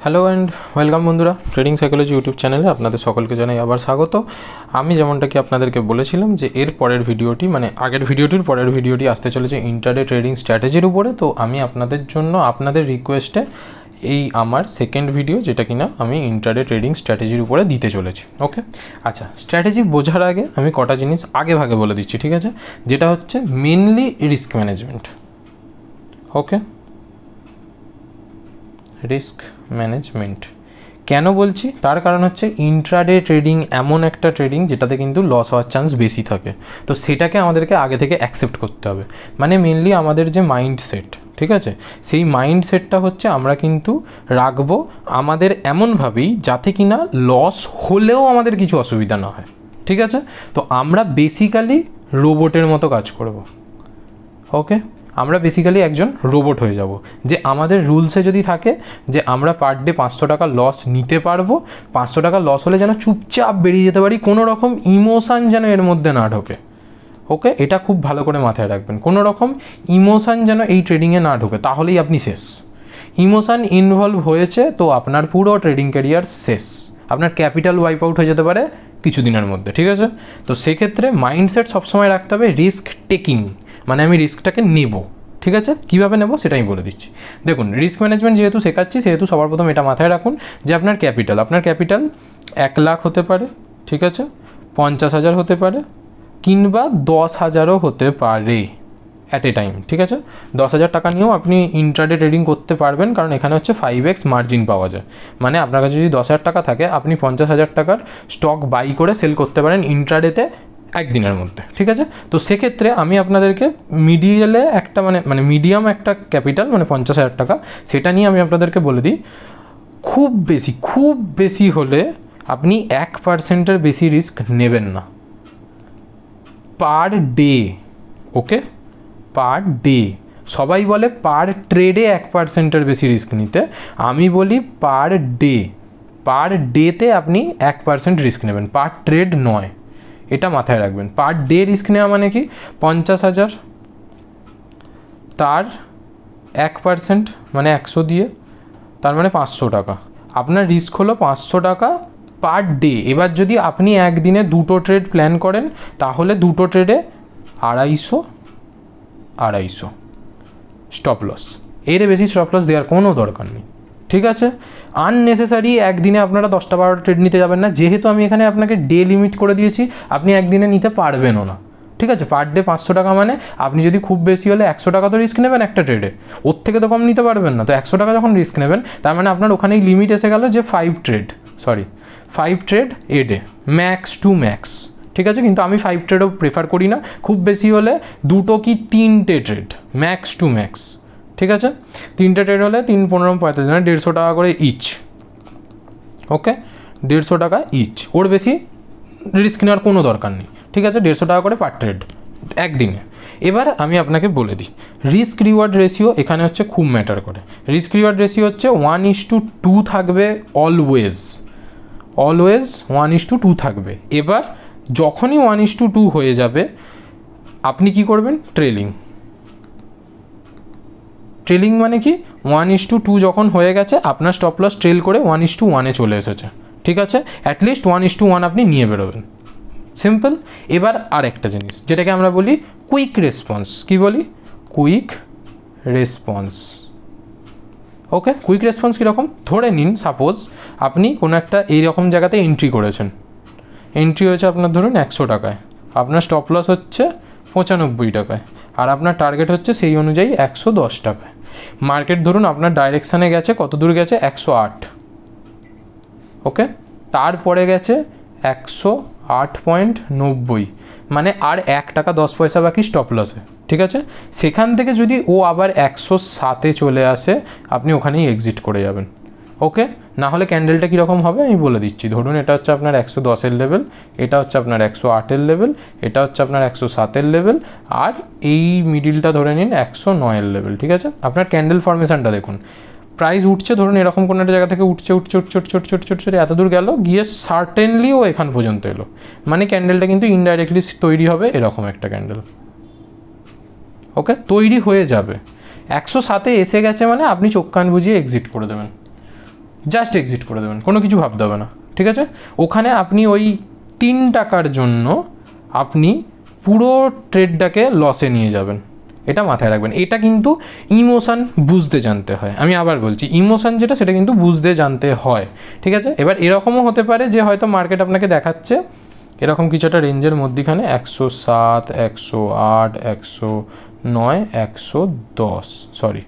Hello and welcome বন্ধুরা, trading psychology YouTube চ্যানেলে আপনাদের সকলকে জানাই আবার স্বাগত। আমি যেমনটা কি আপনাদেরকে বলেছিলাম যে এর পরের ভিডিওটি মানে আগের ভিডিওটির পরের ভিডিওটি আসতে চলেছে ইন্টারডে ট্রেডিং স্ট্র্যাটেজির উপরে। তো আমি আপনাদের জন্য আপনাদের রিকোয়েস্টে এই আমার সেকেন্ড ভিডিও যেটা কিনা আমি ইন্টারডে ট্রেডিং স্ট্র্যাটেজির উপরে দিতে চলেছি। ওকে, আচ্ছা, স্ট্র্যাটেজি বোঝার আগে আমি কটা জিনিস আগে ভাগে বলে দিচ্ছি, ঠিক আছে? যেটা হচ্ছে মেনলি রিস্ক ম্যানেজমেন্ট। ওকে, রিস্ক ম্যানেজমেন্ট কেন বলছি তার কারণ হচ্ছে ইন্ট্রাডে ট্রেডিং এমন একটা ট্রেডিং যেটাতে কিন্তু লস হওয়ার চান্স বেশি থাকে। তো সেটাকে আমাদেরকে আগে থেকে অ্যাকসেপ্ট করতে হবে। মানে মেনলি আমাদের যে মাইন্ডসেট, ঠিক আছে, সেই মাইন্ডসেটটা হচ্ছে আমরা কিন্তু রাখবো আমাদের এমনভাবেই যাতে কিনা লস হলেও আমাদের কিছু অসুবিধা না হয়, ঠিক আছে? তো আমরা বেসিক্যালি রোবটের মতো কাজ করব। ওকে, আমরা বেসিক্যালি একজন রোবট হয়ে যাব যে আমাদের রুলসে যদি থাকে যে আমরা পার ডে 500 টাকা লস নিতে পারবো, 500 টাকা লস হলে যেন চুপচাপ বেরিয়ে যেতে পারি, কোনো রকম ইমোশান যেন এর মধ্যে না ঢোকে। ওকে, এটা খুব ভালো করে মাথায় রাখবেন, কোনো রকম ইমোশান যেন এই ট্রেডিংয়ে না ঢোকে, তাহলেই আপনি শেষ। ইমোশান ইনভলভ হয়েছে তো আপনার পুরো ট্রেডিং ক্যারিয়ার শেষ, আপনার ক্যাপিটাল ওয়াইপ আউট হয়ে যেতে পারে কিছুদিনের মধ্যে, ঠিক আছে? তো সেক্ষেত্রে মাইন্ডসেট সবসময় রাখতে হবে রিস্ক টেকিং, মানে আমি রিস্কটাকে নেব, ঠিক আছে? কীভাবে নেব সেটা আমি বলে দিচ্ছি। দেখুন, রিস্ক ম্যানেজমেন্ট যেহেতু শেখাচ্ছি সেহেতু সবার প্রথম এটা মাথায় রাখুন যে আপনার ক্যাপিটাল 1 লাখ হতে পারে, ঠিক আছে, 50,000 হতে পারে, কিংবা 10,000ও হতে পারে অ্যাট এ টাইম, ঠিক আছে? 10,000 টাকা নিয়েও আপনি ইন্ট্রাডে ট্রেডিং করতে পারবেন, কারণ এখানে হচ্ছে 5x মার্জিন পাওয়া যায়। মানে আপনার কাছে যদি 10,000 টাকা থাকে আপনি 50,000 টাকার স্টক বাই করে সেল করতে পারেন ইন্ট্রাডেতে একদিনের মধ্যে, ঠিক আছে? তো সেক্ষেত্রে আমি আপনাদেরকে মিডিয়ালে একটা মানে মিডিয়াম একটা ক্যাপিটাল মানে 50,000 টাকা সেটা নিয়ে আমি আপনাদেরকে বলে দিই, খুব বেশি হলে আপনি 1%-এর বেশি রিস্ক নেবেন না পার ডে। ওকে, পার ডে। সবাই বলে পার ট্রেডে 1%-এর বেশি রিস্ক নিতে, আমি বলি পার ডেতে আপনি 1% রিস্ক নেবেন, পার ট্রেড নয়। এটা মাথায় রাখবেন। পার ডে রিস্ক নেওয়া মানে কি, 50,000 তার 1% মানে 100 দিয়ে, তার মানে 500 টাকা। আপনার রিস্ক হলো 500 টাকা পার ডে। এবার যদি আপনি একদিনে 2টো ট্রেড প্ল্যান করেন তাহলে 2টো ট্রেডে 250 স্টপ লস। এর বেশি স্টপ লস দেওয়ার কোনো দরকার নেই, ঠিক আছে? আননেসেসারি একদিনে আপনারা 10টা 12টা ট্রেড নিতে যাবেন না, যেহেতু আমি এখানে আপনাকে ডে লিমিট করে দিয়েছি, আপনি একদিনে নিতে পারবেনও না, ঠিক আছে? পার ডে 500 টাকা মানে আপনি যদি খুব বেশি হলে 100 টাকা তো রিস্ক নেবেন একটা ট্রেডে, ওর থেকে তো কম নিতে পারবেন না। তো 100 টাকা যখন রিস্ক নেবেন তার মানে আপনার ওখানেই লিমিট এসে গেল যে 5 trade a day, max to max, ঠিক আছে? কিন্তু আমি 5 ট্রেডও প্রেফার করি না, খুব বেশি হলে 2টো কি 3টে ট্রেড ম্যাক্স টু ম্যাক্স, ঠিক আছে? 3টে ট্রেড হলে 3 15 45 মানে 150 টাকা করে ইচ। ওকে, 150 টাকা ইচ, ওর বেশি রিস্ক নেওয়ার কোনো দরকার নেই, ঠিক আছে? 150 টাকা করে পার ট্রেড একদিনে। এবার আমি আপনাকে বলে দিই রিস্ক রিওয়ার্ড রেশিও এখানে হচ্ছে খুব ম্যাটার করে। রিস্ক রিওয়ার্ড রেশিও হচ্ছে 1:2 থাকবে অলওয়েজ 1:2 থাকবে। এবার যখনই 1:2 হয়ে যাবে আপনি কি করবেন, ট্রেলিং মানে কি, 1:2 যখন হয়ে গেছে আপনার স্টপ লস ট্রেল করে 1:1-এ চলে এসেছে, ঠিক আছে? অ্যাটলিস্ট 1:1 আপনি নিয়ে বেরোবেন, সিম্পল। এবার আর একটা জিনিস যেটাকে আমরা বলি কুইক রেসপন্স। কি বলি? Quick response. Okay, quick response কীরকম? ধরে নিন সাপোজ আপনি কোনো একটা এইরকম জায়গাতে এন্ট্রি করেছেন, এন্ট্রি হয়েছে আপনার ধরুন 100 টাকায়, আপনার স্টপ লস হচ্ছে 95 টাকায়, আর আপনার টার্গেট হচ্ছে সেই অনুযায়ী 110 টাকায়। মার্কেট ধরুন আপনার ডাইরেকশানে গেছে, কত দূর গেছে, 108। ওকে, তারপরে গেছে 108.90, মানে আর 1 টাকা 10 পয়সা বাকি স্টপ লসে, ঠিক আছে? সেখান থেকে যদি ও আবার 107-এ চলে আসে আপনি ওখানেই এক্সিট করে যাবেন। ওকে, না হলে ক্যান্ডেলটা কীরকম হবে আমি বলে দিচ্ছি। ধরুন এটা হচ্ছে আপনার 110-এর লেভেল, এটা হচ্ছে আপনার 108-এর লেভেল, এটা হচ্ছে আপনার 107-এর লেভেল, আর এই মিডিলটা ধরে নিন 109-এর লেভেল, ঠিক আছে? আপনার ক্যান্ডেল ফরমেশনটা দেখুন, প্রাইস উঠছে ধরুন এরকম কোনো একটা জায়গা থেকে উঠছে এত দূর গেল, গিয়ে সার্টেনলি ও এখান পর্যন্ত এলো, মানে ক্যান্ডেলটা কিন্তু ইনডাইরেক্টলি তৈরি হবে এরকম একটা ক্যান্ডেল। ওকে, তৈরি হয়ে যাবে। 107-এ এসে গেছে মানে আপনি চোখ কান বুঝিয়ে এক্সিট করে দেবেন। জাস্ট এক্সিট করে দেবেন, কোনো কিছু ভাবতে হবে না, ঠিক আছে। ওখানে আপনি ওই 3 টাকার জন্য আপনি পুরো ট্রেডটাকে লসে নিয়ে যাবেন, এটা মাথায় রাখবেন। এটা কিন্তু ইমোশান বুঝতে জানতে হয়, আমি আবার বলছি ইমোশান যেটা সেটা কিন্তু বুঝতে জানতে হয়, ঠিক আছে। এবার এরকমও হতে পারে যে হয়তো মার্কেট আপনাকে দেখাচ্ছে এরকম কিছু একটা রেঞ্জের মধ্যেখানে 107, 108, 109, 110, সরি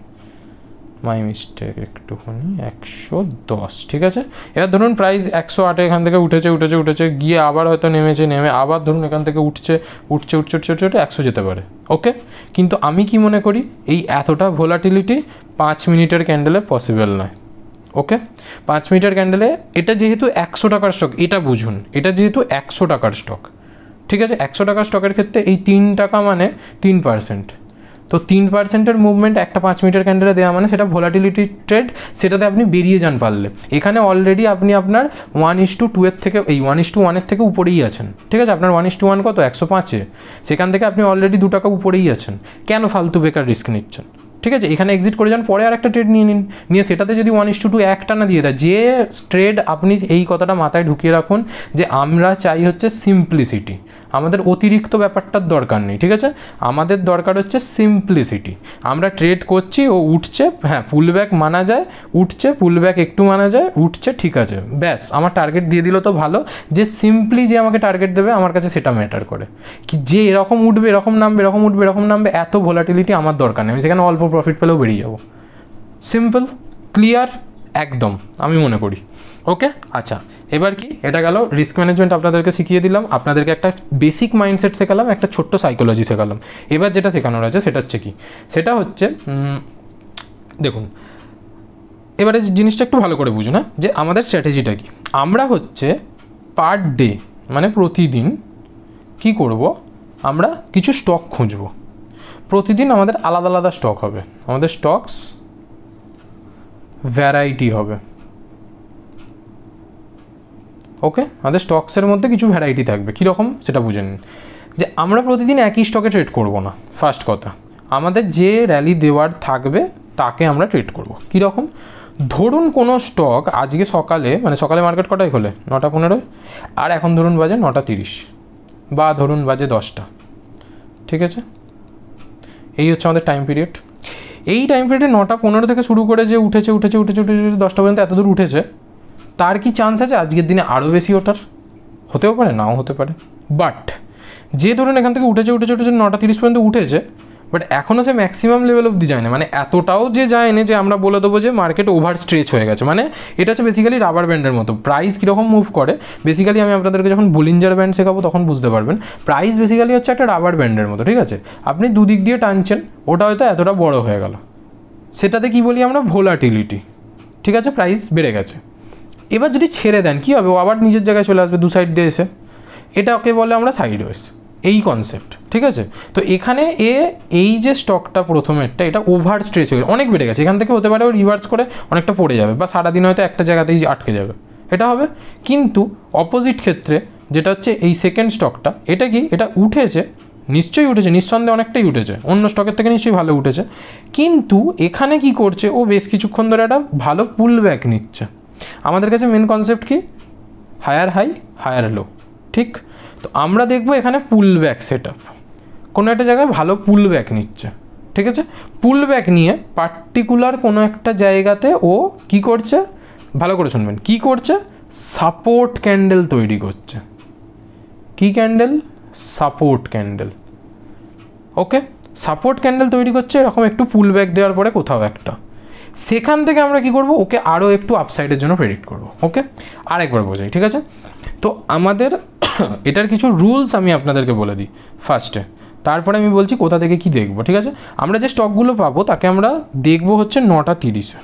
মাই মিস্টেক একটুখানি, 110, ঠিক আছে। এবার ধরুন প্রাইস 108 এখান থেকে উঠেছে গিয়ে আবার হয়তো নেমে আবার ধরুন এখান থেকে উঠছে 100 যেতে পারে, ওকে। কিন্তু আমি কি মনে করি এই এতটা ভোলাটিলিটি 5 মিনিটের ক্যান্ডেলে পসিবল নয়, ওকে। 5 মিনিটের ক্যান্ডেলে এটা যেহেতু 100 টাকার স্টক, এটা বুঝুন, এটা যেহেতু 100 টাকার স্টক, ঠিক আছে। 100 টাকার স্টকের ক্ষেত্রে এই 3 টাকা মানে 3%, তো 3%-এর মুভমেন্ট একটা 5 মিনিটের ক্যান্ডেলে দেওয়া মানে সেটা ভোলাটিলিটি ট্রেড, সেটাতে আপনি বেরিয়ে যান পারলে। এখানে অলরেডি আপনি আপনার 1:2 এর থেকে এই 1:1 থেকে উপরেই আছেন, ঠিক আছে। আপনার 1:1 কত 105-এ, সেখান থেকে আপনি অলরেডি 2 টাকা উপরেই আছেন, কেন ফালতু বেকার রিস্ক নিচ্ছেন, ঠিক আছে। এখানে এক্সিট করে যান, পরে আর একটা ট্রেড নিয়ে নিন, নিয়ে সেটাতে যদি 1:2 একটা না দিয়ে দেয়, যে ট্রেড আপনি এই কথাটা মাথায় ঢুকিয়ে রাখুন যে আমরা চাই হচ্ছে সিম্পলিসিটি, আমাদের অতিরিক্ত ব্যাপারটার দরকার নেই, ঠিক আছে। আমাদের দরকার হচ্ছে সিম্পলিসিটি। আমরা ট্রেড করছি, ও উঠছে, হ্যাঁ পুলব্যাক মানা যায়, উঠছে পুলব্যাক একটু মানা যায়, উঠছে, ঠিক আছে, ব্যাস আমার টার্গেট দিয়ে দিল তো ভালো। যে সিম্পলি যে আমাকে টার্গেট দেবে আমার কাছে সেটা ম্যাটার করে, কি যে এরকম উঠবে এরকম নামবে এরকম উঠবে এরকম নামবে, এত ভোলাটিলিটি আমার দরকার নেই, আমি সেখানে অল্প প্রফিট পেলেও বেরিয়ে যাবো। সিম্পল, ক্লিয়ার, একদম আমি মনে করি, ওকে। আচ্ছা, এবার কি এটা গেল রিস্ক ম্যানেজমেন্ট আপনাদেরকে শিখিয়ে দিলাম, আপনাদেরকে একটা বেসিক মাইন্ডসেট শেখালাম, একটা ছোট্ট সাইকোলজি শেখালাম। এবার যেটা শেখানোর আছে সেটা হচ্ছে কি, সেটা হচ্ছে দেখুন এবারে জিনিসটা একটু ভালো করে বুঝুন, হ্যাঁ, যে আমাদের স্ট্র্যাটেজিটা কি। আমরা হচ্ছে পার ডে মানে প্রতিদিন কি করব, আমরা কিছু স্টক খুঁজব। প্রতিদিন আমাদের আলাদা আলাদা স্টক হবে, আমাদের স্টকস ভ্যারাইটি হবে, ওকে। আমাদের স্টকসের মধ্যে কিছু ভ্যারাইটি থাকবে, কীরকম সেটা বুঝে নিন। যে আমরা প্রতিদিন একই স্টকে ট্রেড করব না, ফার্স্ট কথা। আমাদের যে র্যালি দেওয়ার থাকবে তাকে আমরা ট্রেড করব। কীরকম, ধরুন কোনো স্টক আজকে সকালে, মানে সকালে মার্কেট কটায় খোলে 9:15, আর এখন ধরুন বাজে 9:30 বা ধরুন বাজে 10টা, ঠিক আছে। এই হচ্ছে আমাদের টাইম পিরিয়ড। এই টাইম পিরিয়ডে 9:15 থেকে শুরু করে যে উঠেছে 10টা পর্যন্ত এত দূর উঠেছে, তার কি চান্স আছে আজকের দিনে আরও বেশি ওঠার? হতেও পারে, নাও হতে পারে। বাট যে ধরুন এখান থেকে উঠেছে 9:30 পর্যন্ত উঠেছে, বাট এখনও সে ম্যাক্সিমাম লেভেল অবধি যায় না, মানে এতটাও যে যায়নি যে আমরা বলে দেবো যে মার্কেট ওভার স্ট্রেচ হয়ে গেছে। মানে এটা হচ্ছে বেসিক্যালি রাবার ব্যান্ডের মতো। প্রাইস কীরকম মুভ করে, বেসিক্যালি আমি আপনাদেরকে যখন বোলিঞ্জার ব্যান্ড শেখাবো তখন বুঝতে পারবেন। প্রাইস বেসিক্যালি হচ্ছে একটা রাবার ব্যান্ডের মতো, ঠিক আছে। আপনি দুদিক দিয়ে টানছেন, ওটা হয়তো এতটা বড় হয়ে গেল, সেটাতে কি বলি আমরা ভোলাটিলিটি, ঠিক আছে, প্রাইস বেড়ে গেছে। এবার যদি ছেড়ে দেন কী হবে, ও আবার নিজের জায়গায় চলে আসবে দু সাইড দিয়ে এসে, এটাকে বলে আমরা সাইড ওয়েজ, এই কনসেপ্ট, ঠিক আছে। তো এখানে এই যে স্টকটা প্রথমেরটা, এটা ওভার স্ট্রেচ হয়ে অনেক বেড়ে গেছে, এখান থেকে হতে পারে ও রিভার্স করে অনেকটা পড়ে যাবে, বা সারাদিন হয়তো একটা জায়গাতেই আটকে যাবে, এটা হবে। কিন্তু অপোজিট ক্ষেত্রে যেটা হচ্ছে এই সেকেন্ড স্টকটা, এটা কি, এটা উঠেছে, নিশ্চয়ই উঠেছে, নিঃসন্দেহে অনেকটাই উঠেছে, অন্য স্টকের থেকে নিশ্চয়ই ভালো উঠেছে। কিন্তু এখানে কি করছে, ও বেশ কিছুক্ষণ ধরে একটা ভালো পুল ব্যাক নিচ্ছে। আমাদের কাছে মেন কনসেপ্ট কি, হায়ার হাই হায়ার লো, ঠিক। তো আমরা দেখবো এখানে পুল ব্যাক সেট আপ, কোনো একটা জায়গায় ভালো পুল ব্যাক নিচ্ছে, ঠিক আছে। পুল ব্যাক নিয়ে পার্টিকুলার কোনো একটা জায়গাতে ও কি করছে, ভালো করে শুনবেন, কি করছে, সাপোর্ট ক্যান্ডেল তৈরি করছে। কি ক্যান্ডেল, সাপোর্ট ক্যান্ডেল, ওকে। সাপোর্ট ক্যান্ডেল তৈরি করছে এরকম একটু পুল ব্যাক দেওয়ার পরে কোথাও একটা, সেখান থেকে আমরা কি করব, ওকে আরও একটু আপসাইডের জন্য প্রেডিক্ট করব, ওকে। আরেকবার বোঝাই, ঠিক আছে। তো আমাদের এটার কিছু রুলস আমি আপনাদেরকে বলে দিই ফার্স্টে, তারপরে আমি বলছি কোথা থেকে কি দেখব, ঠিক আছে। আমরা যে স্টকগুলো পাবো তাকে আমরা দেখবো হচ্ছে 9:30-এ।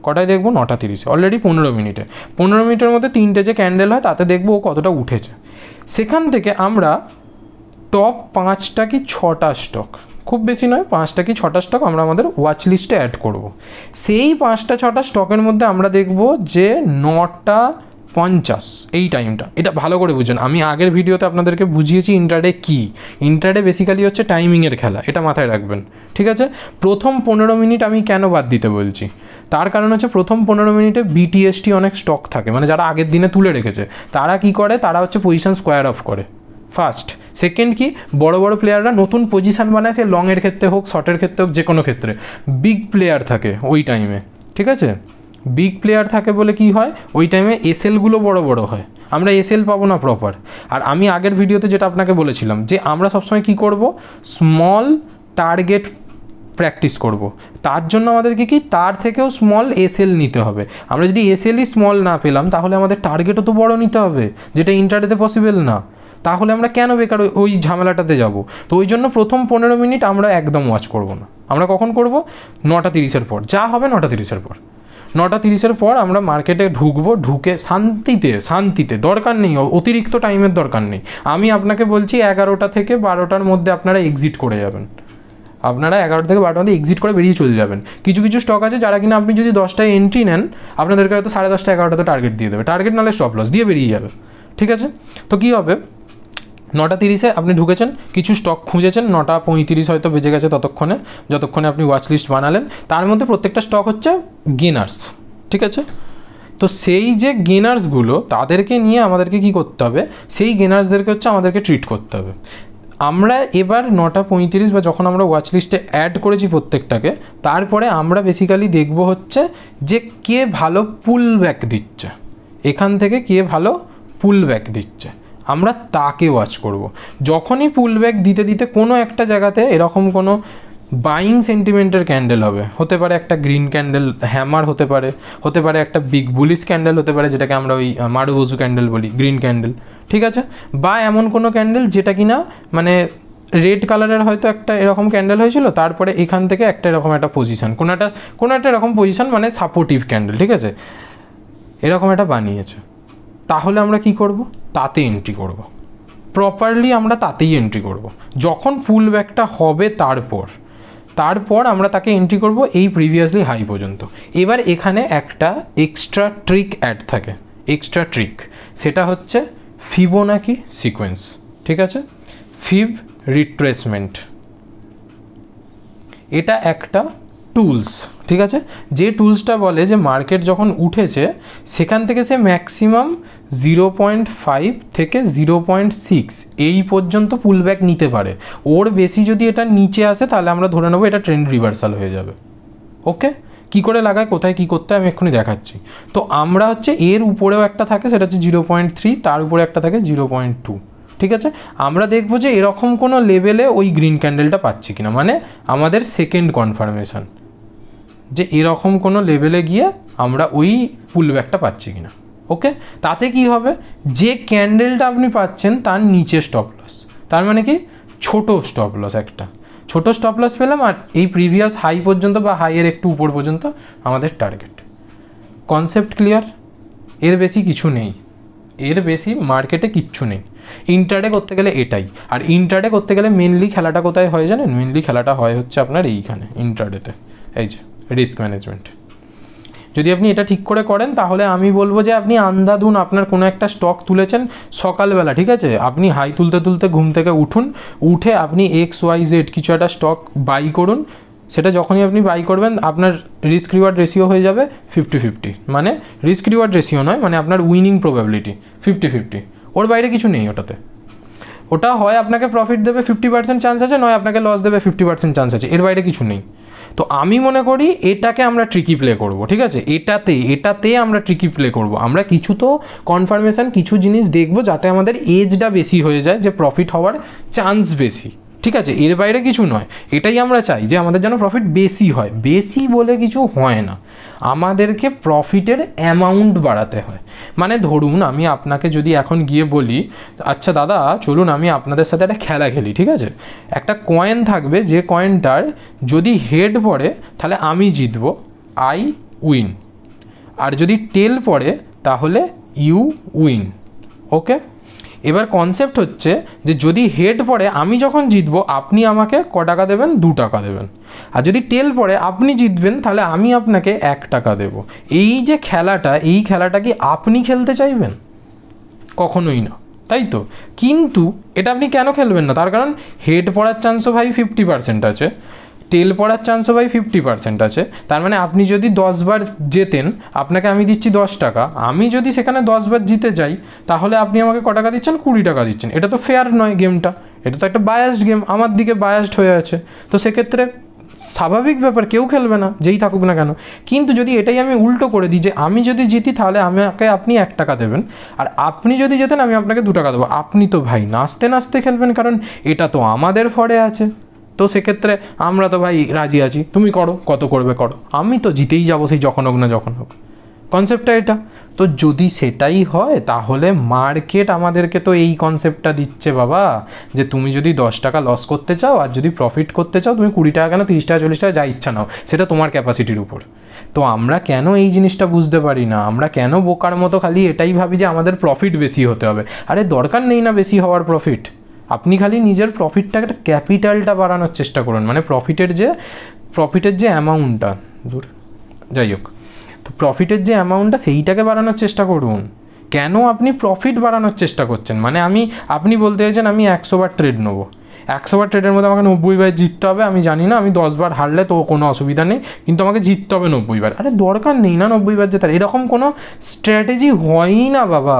কটায় দেখবো, 9:30-এ, অলরেডি 15 মিনিটে। 15 মিনিটের মধ্যে 3টে যে ক্যান্ডেল হয় তাতে দেখবো ও কতটা উঠেছে। সেখান থেকে আমরা টপ 5টা কি 6টা স্টক, খুব বেশি নয়, 5টা কি 6টা স্টক আমরা আমাদের ওয়াচ লিস্টে অ্যাড করব। সেই 5টা 6টা স্টকের মধ্যে আমরা দেখব যে 9:50 এই টাইমটা, এটা ভালো করে বুঝুন। আমি আগের ভিডিওতে আপনাদেরকে বুঝিয়েছি ইন্ট্রাডে কী। ইন্ট্রাডে বেসিক্যালি হচ্ছে টাইমিংয়ের খেলা, এটা মাথায় রাখবেন, ঠিক আছে। প্রথম 15 মিনিট আমি কেন বাদ দিতে বলছি, তার কারণ হচ্ছে প্রথম 15 মিনিটে বিটিএসটি অনেক স্টক থাকে, মানে যারা আগের দিনে তুলে রেখেছে তারা কি করে, তারা হচ্ছে পজিশন স্কোয়ার অফ করে ফার্স্ট। সেকেন্ড কি, বড় বড় প্লেয়াররা নতুন পজিশন বানায়, সে লংয়ের ক্ষেত্রে হোক শর্টের ক্ষেত্রে হোক যে কোনো ক্ষেত্রে বিগ প্লেয়ার থাকে ওই টাইমে, ঠিক আছে। বিগ প্লেয়ার থাকে বলে কি হয়, ওই টাইমে এসএলগুলো বড় বড় হয়, আমরা এসএল পাবো না প্রপার। আর আমি আগের ভিডিওতে যেটা আপনাকে বলেছিলাম যে আমরা সবসময় কি করব, স্মল টার্গেট প্র্যাকটিস করব, তার জন্য আমাদেরকে কি তার থেকেও স্মল এসএল নিতে হবে। আমরা যদি এসএলই স্মল না পেলাম তাহলে আমাদের টার্গেটও তো বড় নিতে হবে, যেটা ইন্টারডেতে পসিবল না। তাহলে আমরা কেন বেকার ওই ঝামেলাটাতে যাব? তো ওই জন্য প্রথম 15 মিনিট আমরা একদম ওয়াচ করব না। আমরা কখন করব, 9:30-এর পর, যা হবে 9:30-এর পর। 9:30-এর পর আমরা মার্কেটে ঢুকবো, ঢুকে শান্তিতে, দরকার নেই অতিরিক্ত টাইমের দরকার নেই। আমি আপনাকে বলছি 11টা থেকে 12টার মধ্যে আপনারা এক্সিট করে যাবেন, আপনারা 11টা থেকে 12টার মধ্যে এক্সিট করে বেরিয়ে চলে যাবেন। কিছু কিছু স্টক আছে যারা কিনা আপনি যদি 10টায় এন্ট্রি নেন আপনাদেরকে হয়তো 10:30 11টাতে টার্গেট দিয়ে দেবে, টার্গেট নাহলে স্টপ লস দিয়ে বেরিয়ে যাবে, ঠিক আছে। তো কী হবে, 9:30-এ আপনি ঢুকেছেন, কিছু স্টক খুঁজেছেন, 9:35 হয়তো বেজে গেছে যতক্ষণে আপনি ওয়াচ লিস্ট বানালেন। তার মধ্যে প্রত্যেকটা স্টক হচ্ছে গেনার্স, ঠিক আছে। তো সেই যে গেনার্সগুলো তাদেরকে নিয়ে আমাদেরকে কি করতে হবে, সেই গেনার্সদেরকে হচ্ছে আমাদেরকে ট্রিট করতে হবে। আমরা এবার 9:35 বা যখন আমরা ওয়াচ লিস্টে অ্যাড করেছি প্রত্যেকটাকে, তারপরে আমরা বেসিক্যালি দেখব হচ্ছে যে কে ভালো পুল ব্যাক দিচ্ছে, এখান থেকে কে ভালো পুল ব্যাক দিচ্ছে আমরা তাকে ওয়াচ করব। যখনই পুল ব্যাক দিতে দিতে কোনো একটা জায়গাতে এরকম কোনো বাইং সেন্টিমেন্টের ক্যান্ডেল হবে, হতে পারে একটা গ্রিন ক্যান্ডেল হ্যামার, হতে পারে একটা বিগ বুলিশ ক্যান্ডেল, হতে পারে যেটাকে আমরা ওই মারুবোজু ক্যান্ডেল বলি, গ্রিন ক্যান্ডেল, ঠিক আছে। বা এমন কোনো ক্যান্ডেল যেটা কিনা মানে রেড কালারের হয়তো একটা এরকম ক্যান্ডেল হয়েছিল, তারপরে এখান থেকে একটা এরকম একটা পজিশান, কোনো একটা এরকম পজিশান মানে সাপোর্টিভ ক্যান্ডেল, ঠিক আছে, এরকম একটা বানিয়েছে। তাহলে আমরা কি করব, তাতে এন্ট্রি করব, প্রপারলি আমরা তাতেই এন্ট্রি করব। যখন পুল ব্যাকটা হবে তারপর আমরা তাকে এন্ট্রি করব এই প্রিভিয়াসলি হাই পর্যন্ত। এবার এখানে একটা এক্সট্রা ট্রিক অ্যাড থাকে, সেটা হচ্ছে ফিবোনাকি সিকোয়েন্স, ঠিক আছে, ফিব রিট্রেসমেন্ট। এটা একটা টুলস, ঠিক আছে, যে টুলসটা বলে যে মার্কেট যখন উঠেছে সেখান থেকে সে ম্যাক্সিমাম 0.5 থেকে 0.6 এই পর্যন্ত পুলব্যাক নিতে পারে। ওর বেশি যদি এটা নিচে আসে তাহলে আমরা ধরে নেবো এটা ট্রেন্ড রিভার্সাল হয়ে যাবে। ওকে, কী করে লাগায়, কোথায় কী করতে হয় আমি এক্ষুনি দেখাচ্ছি। তো আমরা হচ্ছে এর উপরেও একটা থাকে, সেটা হচ্ছে 0.3, তার উপরে একটা থাকে 0.2, ঠিক আছে। আমরা দেখবো যে এরকম কোনো লেভেলে ওই গ্রিন ক্যান্ডেলটা পাচ্ছি কিনা, মানে আমাদের সেকেন্ড কনফার্মেশন যে এরকম কোনো লেভেলে গিয়ে আমরা ওই পুলব্যাকটা পাচ্ছি কিনা। ওকে, তাতে কি হবে, যে ক্যান্ডেলটা আপনি পাচ্ছেন তার নিচে স্টপ লস, তার মানে কি ছোট স্টপ লস, একটা ছোট স্টপ লস পেলাম, আর এই প্রিভিয়াস হাই পর্যন্ত বা হাইয়ের একটু উপর পর্যন্ত আমাদের টার্গেট। Concept clear? এর বেশি কিছু নেই, এর বেশি মার্কেটে কিচ্ছু নেই। ইন্টারডে করতে গেলে এটাই, আর ইন্টারডে করতে গেলে মেনলি খেলাটা কোথায় হয় জানেন, মেনলি খেলাটা হয় হচ্ছে আপনার এইখানে ইন্টারডেতে, এই যে রিস্ক ম্যানেজমেন্ট। যদি আপনি এটা ঠিক করে করেন তাহলে আমি বলবো যে আপনি আন্ধাধুন আপনার কোনো একটা স্টক তুলেছেন সকালবেলা, ঠিক আছে, আপনি হাই তুলতে ঘুম থেকে উঠে আপনি XYZ কিছু একটা স্টক বাই করুন। সেটা যখনই আপনি বাই করবেন আপনার রিস্ক রিওয়ার্ড রেশিও হয়ে যাবে 50-50, মানে রিস্ক রিওয়ার্ড রেশিও নয়, মানে আপনার উইনিং প্রবাবিলিটি 50-50, ওর বাইরে কিছু নেই ওটাতে। ওটা হয় আপনাকে প্রফিট দেবে 50% চান্স আছে, নয় আপনাকে লস দেবে 50% চান্স আছে, এর বাইরে কিছু নেই। তো আমি মনে করি এটাকে আমরা ট্রিকি প্লে করব, ঠিক আছে, এটাতে আমরা ট্রিকি প্লে করব। আমরা কিছু তো কনফার্মেশন, কিছু জিনিস দেখব যাতে আমাদের এজটা বেশি হয়ে যায়, যে প্রফিট হওয়ার চান্স বেশি, ঠিক আছে, এর বাইরে কিছু নয়। এটাই আমরা চাই যে আমাদের যেন প্রফিট বেশি হয়, বেশি বলে কিছু হয় না, আমাদেরকে প্রফিটের অ্যামাউন্ট বাড়াতে হয়। মানে ধরুন আমি আপনাকে যদি এখন গিয়ে বলি, আচ্ছা দাদা চলুন আমি আপনাদের সাথে একটা খেলা খেলি, ঠিক আছে, একটা কয়েন থাকবে, যে কয়েনটার যদি হেড পড়ে তাহলে আমি জিতব, আই উইন, আর যদি টেল পড়ে তাহলে ইউ উইন। ওকে, এবার কনসেপ্ট হচ্ছে যে যদি হেড পড়ে আমি যখন জিতবো আপনি আমাকে ক টাকা দেবেন, 2 টাকা দেবেন, আর যদি টেল পড়ে আপনি জিতবেন তাহলে আমি আপনাকে 1 টাকা দেব। এই যে খেলাটা, এই খেলাটা কি আপনি খেলতে চাইবেন? কখনোই না, তাই তো। কিন্তু এটা আপনি কেন খেলবেন না? তার কারণ হেড পড়ার চান্সও ভাই 50% আছে, টেল পড়ার চান্সও ভাই 50% আছে। তার মানে আপনি যদি 10 বার জেতেন, আপনাকে আমি দিচ্ছি 10 টাকা, আমি যদি সেখানে 10 বার জিতে যাই, তাহলে আপনি আমাকে ক টাকা দিচ্ছেন? 20 টাকা দিচ্ছেন। এটা তো ফেয়ার নয় গেমটা, এটা তো একটা বায়াসড গেম, আমার দিকে বায়াসড হয়ে আছে। তো সেক্ষেত্রে স্বাভাবিক ব্যাপার, কেউ খেলবে না যেই থাকুক না কেন। কিন্তু যদি এটাই আমি উল্টো করে দিই যে আমি যদি জিতি তাহলে আমাকে আপনি 1 টাকা দেবেন, আর আপনি যদি জেতেন আমি আপনাকে 2 টাকা দেবো, আপনি তো ভাই নাচতে নাচতে খেলবেন, কারণ এটা তো আমাদের ফরে আছে। তো সেক্ষেত্রে আমরা তো ভাই রাজি আছি, তুমি করো, কত করবে করো, আমি তো জিতেই যাবো সেই যখন হোক না যখন হোক। কনসেপ্টটা এটা। তো যদি সেটাই হয় তাহলে মার্কেট আমাদেরকে তো এই কনসেপ্টটা দিচ্ছে বাবা, যে তুমি যদি 10 টাকা লস করতে চাও আর যদি প্রফিট করতে চাও, তুমি 20 টাকা কেন 30 টাকা 40 টাকা যা ইচ্ছা নাও, সেটা তোমার ক্যাপাসিটির উপর। তো আমরা কেন এই জিনিসটা বুঝতে পারি না? আমরা কেন বোকার মতো খালি এটাই ভাবি যে আমাদের প্রফিট বেশি হতে হবে? আরে দরকার নেই না বেশি হওয়ার প্রফিট, আপনি খালি নিজের প্রফিটটাকে, একটা ক্যাপিটালটা বাড়ানোর চেষ্টা করুন, মানে প্রফিটের যে অ্যামাউন্টটা, যাই হোক, তো প্রফিটের যে অ্যামাউন্টটা সেইটাকে বাড়ানোর চেষ্টা করুন। কেন আপনি প্রফিট বাড়ানোর চেষ্টা করছেন? মানে আপনি বলতে চাইছেন আমি 100 বার ট্রেড নেবো, 100 বার ট্রেডের মধ্যে আমাকে 90 বার জিততে হবে, আমি জানি না, আমি 10 বার হারলে তো কোনো অসুবিধা নেই, কিন্তু আমাকে জিততে হবে 90 বার। আরে দরকার নেই না 90 বার জেতার, এরকম কোনো স্ট্র্যাটেজি হয়ই না বাবা,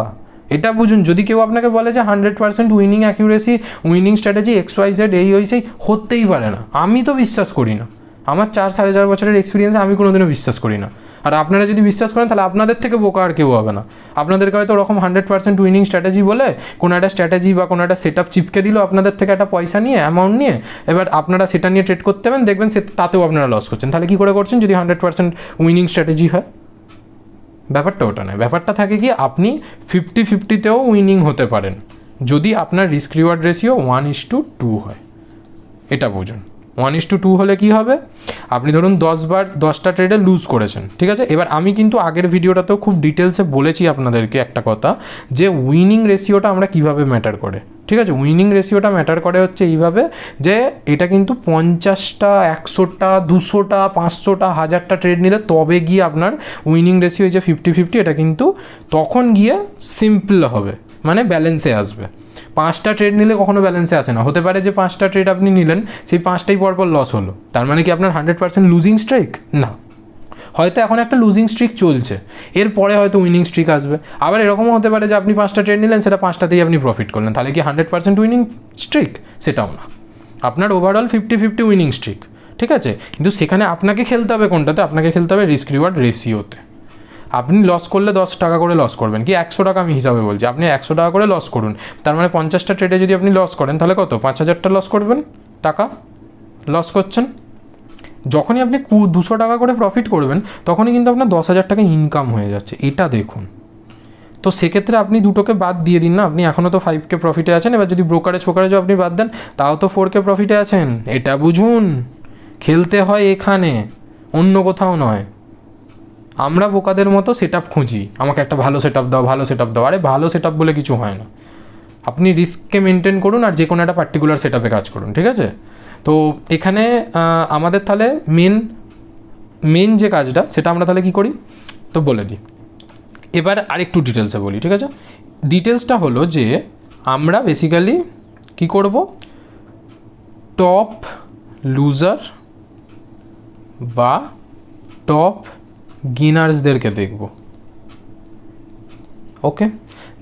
এটা বুঝুন। যদি কেউ আপনাকে বলে যে 100% winning accuracy, winning strategy XYZ এই ওই সেই, হতেই পারে না, আমি তো বিশ্বাস করি না। আমার 4-4.5 বছরের এক্সপিরিয়েন্সে আমি কোনোদিনও বিশ্বাস করি না। আর আপনারা যদি বিশ্বাস করেন তাহলে আপনাদের থেকে বোকা আর কেউ হবে না। আপনাদেরকে হয়তো ওরকম 100% উইনিং স্ট্র্যাটেজি বলে কোনো একটা স্ট্র্যাটেজি বা কোনো একটা সেট আপ চিপকে দিল আপনাদের থেকে একটা পয়সা নিয়ে, অ্যামাউন্ট নিয়ে, এবার আপনারা সেটা নিয়ে ট্রেড করতে হবেন, দেখবেন তাতেও আপনারা লস করছেন। তাহলে কী করে করছেন যদি 100% উইনিং স্ট্র্যাটেজি হয়? ব্যাপারটা ওটা নয়, ব্যাপারটা থাকে কি আপনি 50-50তেও উইনিং হতে পারেন যদি আপনার রিস্ক রিওয়ার্ড রেশিও 1:2 হয়। এটা বুঝুন। 1:2 হলে কি হবে? আপনি ধরুন 10 বার 10টা ট্রেডে লুজ করেছেন, ঠিক আছে? এবার আমি কিন্তু আগের ভিডিওটাতেও খুব ডিটেলসে বলেছি আপনাদেরকে একটা কথা, যে উইনিং রেশিওটা আমরা কিভাবে ম্যাটার করে, ঠিক আছে? উইনিং রেশিওটা ম্যাটার করে হচ্ছে এইভাবে, যে এটা কিন্তু 50টা 100টা 200টা 500টা 1000টা ট্রেড নিলে তবে গিয়ে আপনার উইনিং রেশিও যে 50-50, এটা কিন্তু তখন গিয়ে সিম্পল হবে, মানে ব্যালেন্সে আসবে। 5টা ট্রেড নিলে কখনো ব্যালেন্সে আসে না। হতে পারে যে 5টা ট্রেড আপনি নিলেন, সেই 5টাই পরপর লস হলো, তার মানে কি আপনার 100% লুজিং স্ট্রিক? না, হয়তো এখন একটা লুজিং স্ট্রিক চলছে, এরপরে হয়তো উইনিং স্ট্রিক আসবে। আবার এরকমও হতে পারে যে আপনি 5টা ট্রেড নিলেন, সেটা 5টাতেই আপনি প্রফিট করলেন, তাহলে কি 100% উইনিং স্ট্রিক? সেটাও না, আপনার ওভারঅল 50-50 উইনিং স্ট্রিক, ঠিক আছে? কিন্তু সেখানে আপনাকে খেলতে হবে কোনটাতে? আপনাকে খেলতে হবে রিস্ক রিওয়ার্ড রেশিওতে। আপনি লস করলে 10 টাকা করে লস করবেন, কি 100 টাকা আমি হিসাবে বলছি, আপনি 100 টাকা করে লস করুন, তার মানে 50টা ট্রেডে যদি আপনি লস করেন তাহলে কত? 5000টা লস করবেন, টাকা লস করছেন। যখনই আপনি 200 টাকা করে প্রফিট করবেন তখনই কিন্তু আপনার 10,000 টাকা ইনকাম হয়ে যাচ্ছে, এটা দেখুন। তো সেক্ষেত্রে আপনি দুটোকে বাদ দিয়ে দিন না, আপনি এখনও তো 5K প্রফিটে আছেন, এবার যদি ব্রোকারেজও আপনি বাদ দেন তাও তো 4K প্রফিটে আছেন। এটা বুঝুন, খেলতে হয় এখানে, অন্য কোথাও নয়। আমরা বোকাদের মতো সেট আপ খুঁজি, আমাকে একটা ভালো সেট আপ দাও, ভালো সেট আপ দাও। আরে ভালো সেট আপ বলে কিছু হয় না, আপনি রিস্ককে মেনটেন করুন আর যে কোনো একটা পার্টিকুলার সেট আপে কাজ করুন, ঠিক আছে? তো এখানে আমাদের তাহলে মেন যে কাজটা সেটা আমরা তাহলে কী করি তো বলে দিই। এবার আরেকটু ডিটেলসে বলি, ঠিক আছে? ডিটেলসটা হলো যে আমরা বেসিক্যালি কী করব, টপ লুজার বা টপ গেনার্সদেরকে দেখব। ওকে,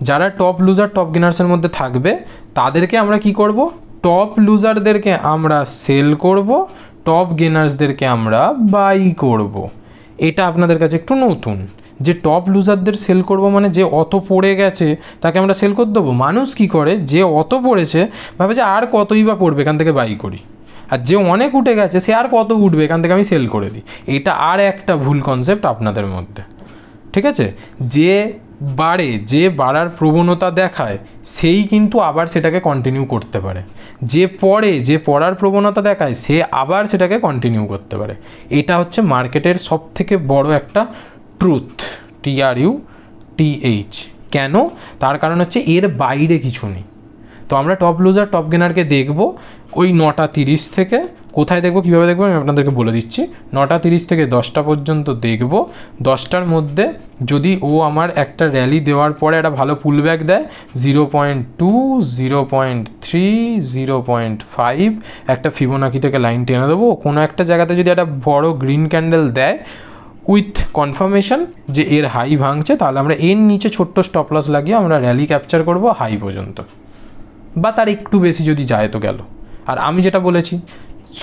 যারা টপ লুজার টপ গেনার্সের মধ্যে থাকবে তাদেরকে আমরা কি করব, টপ লুজারদেরকে আমরা সেল করব, টপ গেনার্সদেরকে আমরা বাই করব। এটা আপনাদের কাছে একটু নতুন, যে টপ লুজারদের সেল করব মানে যে অত পড়ে গেছে তাকে আমরা সেল করে দেবো। মানুষ কি করে, যে অত পড়েছে ভাবে যে আর কতই বা পড়বে, এখান থেকে বাই করি, আর যে অনেক উঠে গেছে সে আর কত উঠবে, এখান থেকে আমি সেল করে দিই। এটা আর একটা ভুল কনসেপ্ট আপনাদের মধ্যে, ঠিক আছে? যে বাড়ার প্রবণতা দেখায় সেই কিন্তু আবার সেটাকে কন্টিনিউ করতে পারে, যে পড়ার প্রবণতা দেখায় সে আবার সেটাকে কন্টিনিউ করতে পারে। এটা হচ্ছে মার্কেটের সব থেকে বড় একটা ট্রুথ, TRUTH। কেন? তার কারণ হচ্ছে এর বাইরে কিছু নেই। তো আমরা টপ লুজার টপ গেনারকে দেখব ওই 9:30 থেকে, কোথায় দেখবো, কীভাবে দেখবো আমি আপনাদেরকে বলে দিচ্ছি। 9:30 থেকে 10টা পর্যন্ত দেখব। 10টার মধ্যে যদি ও আমার একটা র্যালি দেওয়ার পরে একটা ভালো পুলব্যাক দেয় 0.2, 0.3, 0.5 একটা ফিবোনাকি থেকে লাইন টেনে দেবো। কোনো একটা জায়গাতে যদি একটা বড় গ্রিন ক্যান্ডেল দেয় উইথ কনফার্মেশন যে এর হাই ভাঙছে, তাহলে আমরা এর নিচে ছোট্ট স্টপ লস লাগিয়ে আমরা র্যালি ক্যাপচার করব হাই পর্যন্ত, বা তার একটু বেশি যদি যায় তো গেল। আর আমি যেটা বলেছি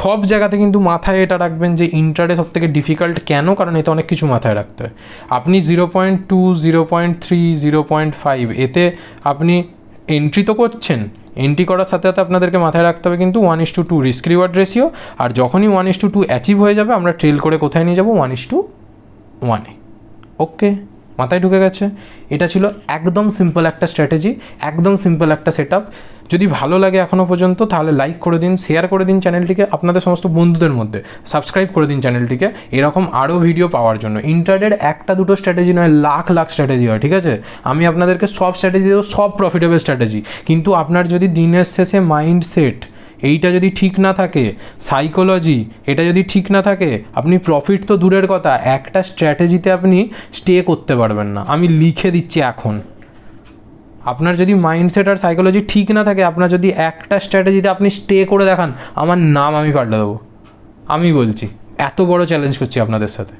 সব জায়গাতে কিন্তু মাথায় এটা রাখবেন যে ইন্ট্রাডে সব থেকে ডিফিকাল্ট কেন, কারণ এতে অনেক কিছু মাথায় রাখতে হয়। আপনি 0.2, 0.3, 0.5 এতে আপনি এন্ট্রি তো করছেন, এন্ট্রি করার সাথে সাথে আপনাদেরকে মাথায় রাখতে হবে কিন্তু 1:2 রিস্ক রিওয়ার্ড রেশিও। আর যখনই 1:2 অ্যাচিভ হয়ে যাবে আমরা ট্রেল করে কোথায় নিয়ে যাবো, 1:1। ওকে, মাথায় ঢুকে গেছে? এটা ছিল একদম সিম্পল একটা স্ট্র্যাটেজি, একদম সিম্পল একটা সেট আপ। যদি ভালো লাগে এখনও পর্যন্ত তাহলে লাইক করে দিন, শেয়ার করে দিন চ্যানেলটিকে আপনাদের সমস্ত বন্ধুদের মধ্যে, সাবস্ক্রাইব করে দিন চ্যানেলটিকে এরকম আরও ভিডিও পাওয়ার জন্য। ইন্ট্রাডের একটা দুটো স্ট্র্যাটেজি নয়, লাখ লাখ স্ট্র্যাটেজি হয়, ঠিক আছে? আমি আপনাদেরকে সব স্ট্র্যাটেজি দেবো, সব প্রফিটেবল স্ট্র্যাটেজি। কিন্তু আপনার যদি দিনের শেষে মাইন্ডসেট এইটা যদি ঠিক না থাকে, সাইকোলজি এটা যদি ঠিক না থাকে, আপনি প্রফিট তো দূরের কথা, একটা স্ট্র্যাটেজিতে আপনি স্টে করতে পারবেন না। আমি লিখে দিচ্ছি এখন, আপনার যদি মাইন্ডসেট আর সাইকোলজি ঠিক না থাকে, আপনার যদি একটা স্ট্র্যাটেজিতে আপনি স্টে করে দেখান, আমার নাম আমি পাল্টে দেবো। আমি বলছি, এত বড় চ্যালেঞ্জ করছি আপনাদের সাথে,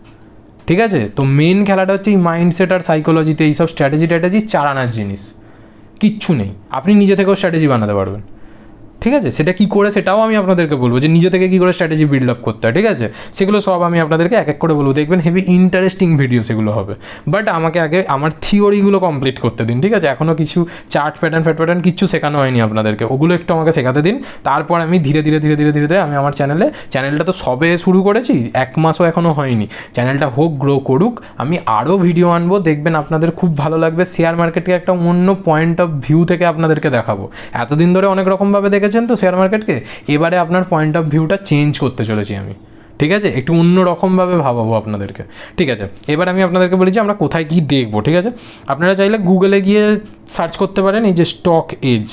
ঠিক আছে? তো মেন খেলাটা হচ্ছে এই মাইন্ডসেট আর সাইকোলজিতে। এইসব স্ট্র্যাটেজি চালানোর জিনিস কিচ্ছু নেই, আপনি নিজে থেকেও স্ট্র্যাটেজি বানাতে পারবেন, ঠিক আছে? সেটা কী করে সেটাও আমি আপনাদেরকে বলবো, যে নিজে থেকে কী করে স্ট্র্যাটেজি বিল্ড আপ করতে হয়, ঠিক আছে? সেগুলো সব আমি আপনাদেরকে এক এক করে বলবো, দেখবেন হেভি ইন্টারেস্টিং ভিডিও সেগুলো হবে। বাট আমাকে আগে আমার থিওরিগুলো কমপ্লিট করতে দিন, ঠিক আছে? এখনও কিছু চার্ট প্যাটার্ন কিচ্ছু শেখানো হয়নি আপনাদেরকে, ওগুলো একটু আমাকে শেখাতে দিন। তারপর আমি ধীরে ধীরে আমি আমার চ্যানেলটা তো সবে শুরু করেছি, 1 মাসও এখনও হয়নি, চ্যানেলটা হোক, গ্রো করুক, আমি আরও ভিডিও আনবো, দেখবেন আপনাদের খুব ভালো লাগবে। শেয়ার মার্কেটকে একটা অন্য পয়েন্ট অফ ভিউ থেকে আপনাদেরকে দেখাবো। এতদিন ধরে অনেক রকমভাবে দেখেছেন তো শেয়ার মার্কেটকে, এবারে আপনার পয়েন্ট অফ ভিউটা চেঞ্জ করতে চলেছি আমি, ঠিক আছে? একটু অন্য রকমভাবে ভাবাবো আপনাদেরকে, ঠিক আছে? এবার আমি আপনাদেরকে বলি যে আমরা কোথায় কী দেখবো, ঠিক আছে? আপনারা চাইলে গুগলে গিয়ে সার্চ করতে পারেন এই যে স্টক এজ,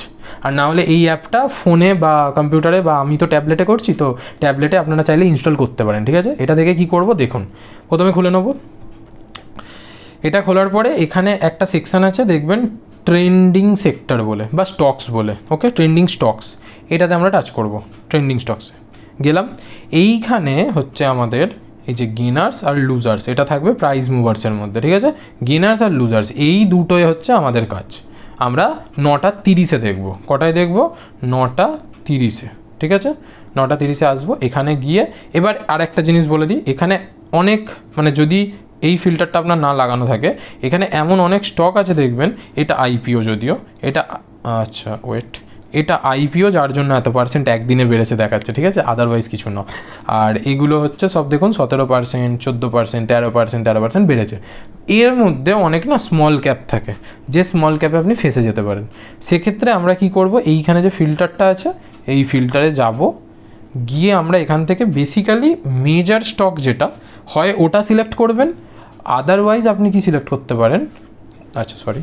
আর না হলে এই অ্যাপটা ফোনে বা কম্পিউটারে, বা আমি তো ট্যাবলেটে করছি, তো ট্যাবলেটে আপনারা চাইলে ইনস্টল করতে পারেন, ঠিক আছে? এটা থেকে কী করব দেখুন, প্রথমে খুলে নেব। এটা খোলার পরে এখানে একটা সেকশান আছে, দেখবেন ট্রেন্ডিং সেক্টর বলে বা স্টকস বলে, ওকে? ট্রেন্ডিং স্টকস, এটাতে আমরা টাচ করব। ট্রেন্ডিং স্টকসে গেলাম, এইখানে হচ্ছে আমাদের এই যে গেনার্স আর লুজার্স, এটা থাকবে প্রাইস মুভার্সের মধ্যে, ঠিক আছে? গেনার্স আর লুজার্স এই দুটোই হচ্ছে আমাদের কাজ। আমরা 9:30 দেখব। কটায় দেখব? 9:30, ঠিক আছে? 9:30 আসবো, এখানে গিয়ে এবার আর একটা জিনিস বলে দিই, এখানে অনেক মানে যদি এই ফিল্টারটা আপনার না লাগানো থাকে, এখানে এমন অনেক স্টক আছে দেখবেন, এটা আইপিও, যদিও এটা আচ্ছা ওয়েট, এটা আইপিও, যার জন্য এত পার্সেন্ট একদিনে বেড়েছে দেখাচ্ছে, ঠিক আছে? আদারওয়াইজ কিছু না। আর এগুলো হচ্ছে সব দেখুন 17%, 14%, 13% বেড়েছে। এর মধ্যে অনেক না স্মল ক্যাপ থাকে, যে স্মল ক্যাপে আপনি ফেসে যেতে পারেন। সেক্ষেত্রে আমরা কি করব, এইখানে যে ফিল্টারটা আছে এই ফিল্টারে যাব, গিয়ে আমরা এখান থেকে বেসিক্যালি মেজর স্টক যেটা হয় ওটা সিলেক্ট করবেন। আদারওয়াইজ আপনি কি সিলেক্ট করতে পারেন, আচ্ছা সরি,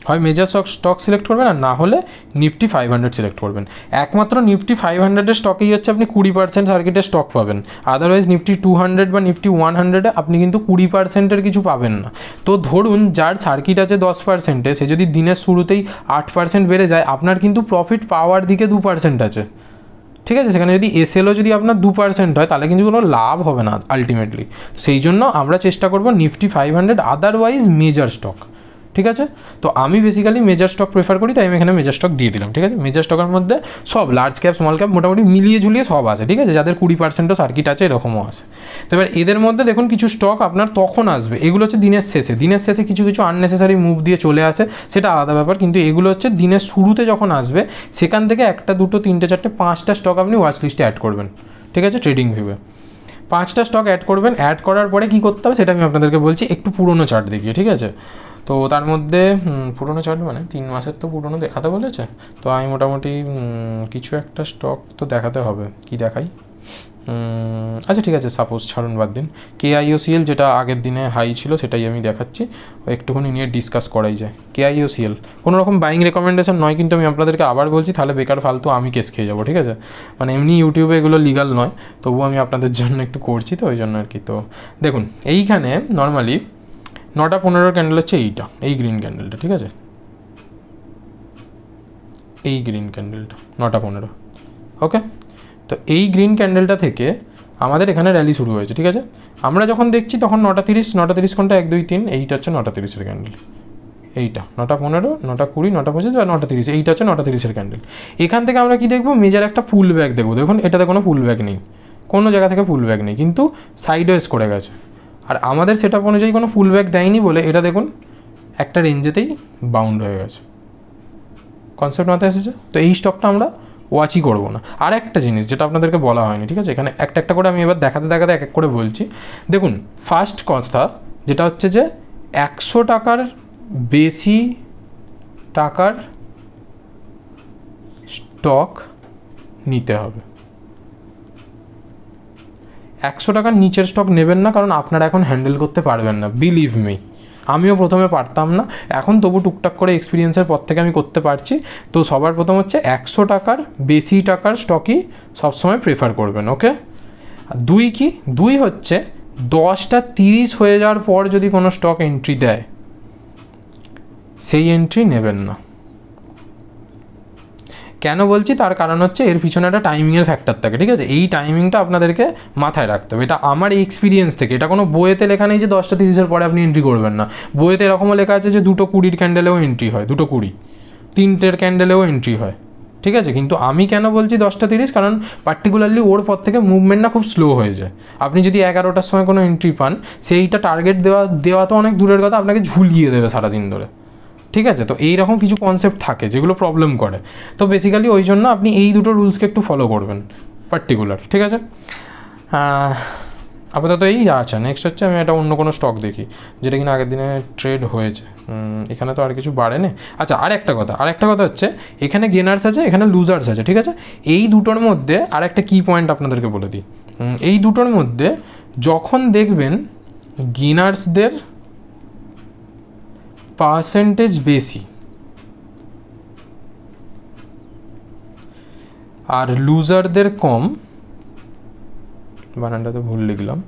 হয় মেজর স্টক সিলেক্ট করবেন, আর না হলে নিফটি 500 সিলেক্ট করবেন। একমাত্র নিফটি 500-এর স্টকেই হচ্ছে আপনি 20% সার্কিটের স্টক পাবেন। আদারওয়াইজ নিফটি 200 বা নিফটি 100-এ আপনি কিন্তু 20%-এর কিছু পাবেন না। তো ধরুন যার সার্কিট আছে 10%-এ, সে যদি দিনের শুরুতেই 8% বেড়ে যায়, আপনার কিন্তু প্রফিট পাওয়ার দিকে 2% আছে, ঠিক আছে? সেখানে যদি এসএলও যদি আপনার 2% হয়, তাহলে কিন্তু কোনো লাভ হবে না আলটিমেটলি। সেই জন্য আমরা চেষ্টা করব নিফটি 500, আদারওয়াইজ মেজর স্টক, ঠিক আছে? তো আমি বেসিক্যালি মেজর স্টক প্রেফার করি, তাই আমি এখানে মেজর স্টক দিয়ে দিলাম, ঠিক আছে? মেজর স্টকের মধ্যে সব লার্জ ক্যাপ, স্মল ক্যাপ মোটামুটি মিলিয়ে ঝুলিয়ে সব আছে, ঠিক আছে? যাদের 20%ও সার্কিট আছে এরকমও আছে। তো এবার এদের মধ্যে দেখুন কিছু স্টক আপনার তখন আসবে, এগুলো হচ্ছে দিনের শেষে কিছু আননেসেসারি মুভ দিয়ে চলে আসে, সেটা আলাদা ব্যাপার। কিন্তু এগুলো হচ্ছে দিনের শুরুতে যখন আসবে, সেখান থেকে 1, 2, 3, 4, 5টা স্টক আপনি ওয়াচ লিস্টে অ্যাড করবেন, ঠিক আছে? ট্রেডিং ভিউয়ে 5টা স্টক অ্যাড করবেন। অ্যাড করার পরে কী করতে হবে সেটা আমি আপনাদেরকে বলছি, একটু পুরোনো চার্ট দেখিয়ে, ঠিক আছে? তো তার মধ্যে পুরোনো চার্ট মানে 3 মাসের তো পুরোনো দেখাতে বলেছে, তো আমি মোটামুটি কিছু একটা স্টক তো দেখাতে হবে। কি দেখাই? আচ্ছা ঠিক আছে, সাপোজ ছাড়ুন, বাদ দিন। KIOCL যেটা আগের দিনে হাই ছিল সেটাই আমি দেখাচ্ছি, একটুখানি নিয়ে ডিসকাস করাই যায়। KIOCL কোনো রকম বাইং রেকমেন্ডেশন নয়, কিন্তু আমি আপনাদেরকে আবার বলছি, তাহলে বেকার ফালতু আমি কেস খেয়ে যাবো, ঠিক আছে? মানে এমনি ইউটিউবে এগুলো লিগাল নয়, তবুও আমি আপনাদের জন্য একটু করছি, তো ওই জন্য আর কি। তো দেখুন এইখানে নর্মালি 9:15 ক্যান্ডেল হচ্ছে এইটা, এই গ্রিন ক্যান্ডেলটা, ঠিক আছে? এই গ্রিন ক্যান্ডেলটা 9:15, ওকে? তো এই গ্রিন ক্যান্ডেলটা থেকে আমাদের এখানে র্যালি শুরু হয়েছে, ঠিক আছে? আমরা যখন দেখছি তখন 9:30 কোনটা 1 2 3, এইটা হচ্ছে 9:30-এর ক্যান্ডেল, এইটা 9:15, 9:20, 9:25 আর 9:30, এইটা হচ্ছে 9:30-এর ক্যান্ডেল। এখান থেকে আমরা কি দেখবো? মেজার একটা পুল ব্যাক দেখবো। দেখুন এটাতে কোনো পুল ব্যাক নেই, কোনো জায়গা থেকে পুল ব্যাক নেই, কিন্তু সাইডওয়েজ করে গেছে। আর আমাদের সেটআপ অনুযায়ী কোনো পুল ব্যাক দেয়নি বলে এটা দেখুন একটা রেঞ্জেতেই বাউন্ড হয়ে গেছে। কনসেপ্ট মাথায় এসেছে? তো এই স্টকটা আমরা ওয়াচই করবো না। আর একটা জিনিস যেটা আপনাদেরকে বলা হয়নি, ঠিক আছে? এখানে একটা একটা করে আমি এবার দেখাতে দেখাতে এক এক করে বলছি। দেখুন ফার্স্ট কথা যেটা হচ্ছে যে 100 টাকার বেশি টাকার স্টক নিতে হবে। 100 টাকার নিচের স্টক নেবেন না, কারণ আপনারা এখন হ্যান্ডেল করতে পারবেন না, বিলিভ মি। আমিও প্রথমে পারতাম না, এখন তবু টুকটাক করে এক্সপিরিয়েন্সের পর থেকে আমি করতে পারছি। তো সবার প্রথম হচ্ছে 100 টাকার বেশি টাকার স্টকই সবসময় প্রেফার করবেন, ওকে? আর দুই হচ্ছে 10টা 30 হয়ে যাওয়ার পর যদি কোনো স্টক এন্ট্রি দেয়, সেই এন্ট্রি নেবেন না। কেন বলছি? তার কারণ হচ্ছে এর পিছনে একটা টাইমিংয়ের ফ্যাক্টর থাকে, ঠিক আছে? এই টাইমিংটা আপনাদেরকে মাথায় রাখতে হবে। এটা আমার এক্সপিরিয়েন্স থেকে, এটা কোনো বইয়েতে লেখা নেই যে 10টা 30-এর পরে আপনি এন্ট্রি করবেন না। বইয়েতে এরকমও লেখা আছে যে 2:20 ক্যান্ডেলেও এন্ট্রি হয়, 2:20, 3টের ক্যান্ডেলেও এন্ট্রি হয়, ঠিক আছে? কিন্তু আমি কেন বলছি 10টা 30? কারণ পার্টিকুলারলি ওর পর থেকে মুভমেন্টটা খুব স্লো হয়ে যায়। আপনি যদি 11টার সময় কোনো এন্ট্রি পান, সেইটা টার্গেট দেওয়া তো অনেক দূরের কথা, আপনাকে ঝুলিয়ে দেবে সারাদিন ধরে, ঠিক আছে? তো এইরকম কিছু কনসেপ্ট থাকে যেগুলো প্রবলেম করে। তো বেসিক্যালি ওই জন্য আপনি এই দুটো রুলসকে একটু ফলো করবেন পার্টিকুলার, ঠিক আছে? আপাতত এই আচ্ছা, নেক্সট হচ্ছে আমি একটা অন্য কোনো স্টক দেখি যেটা কিনা আগের দিনে ট্রেড হয়েছে। এখানে তো আর কিছু বাড়েনি। আচ্ছা আর একটা কথা হচ্ছে এখানে গেনার্স আছে, এখানে লুজার্স আছে, ঠিক আছে? এই দুটোর মধ্যে আর একটা কি পয়েন্ট আপনাদেরকে বলে দিই। এই দুটোর মধ্যে যখন দেখবেন গেনার্সদের পার্সেন্টেজ বেশি আর লুজারদের কম, বানানটাতে ভুল লিখলাম,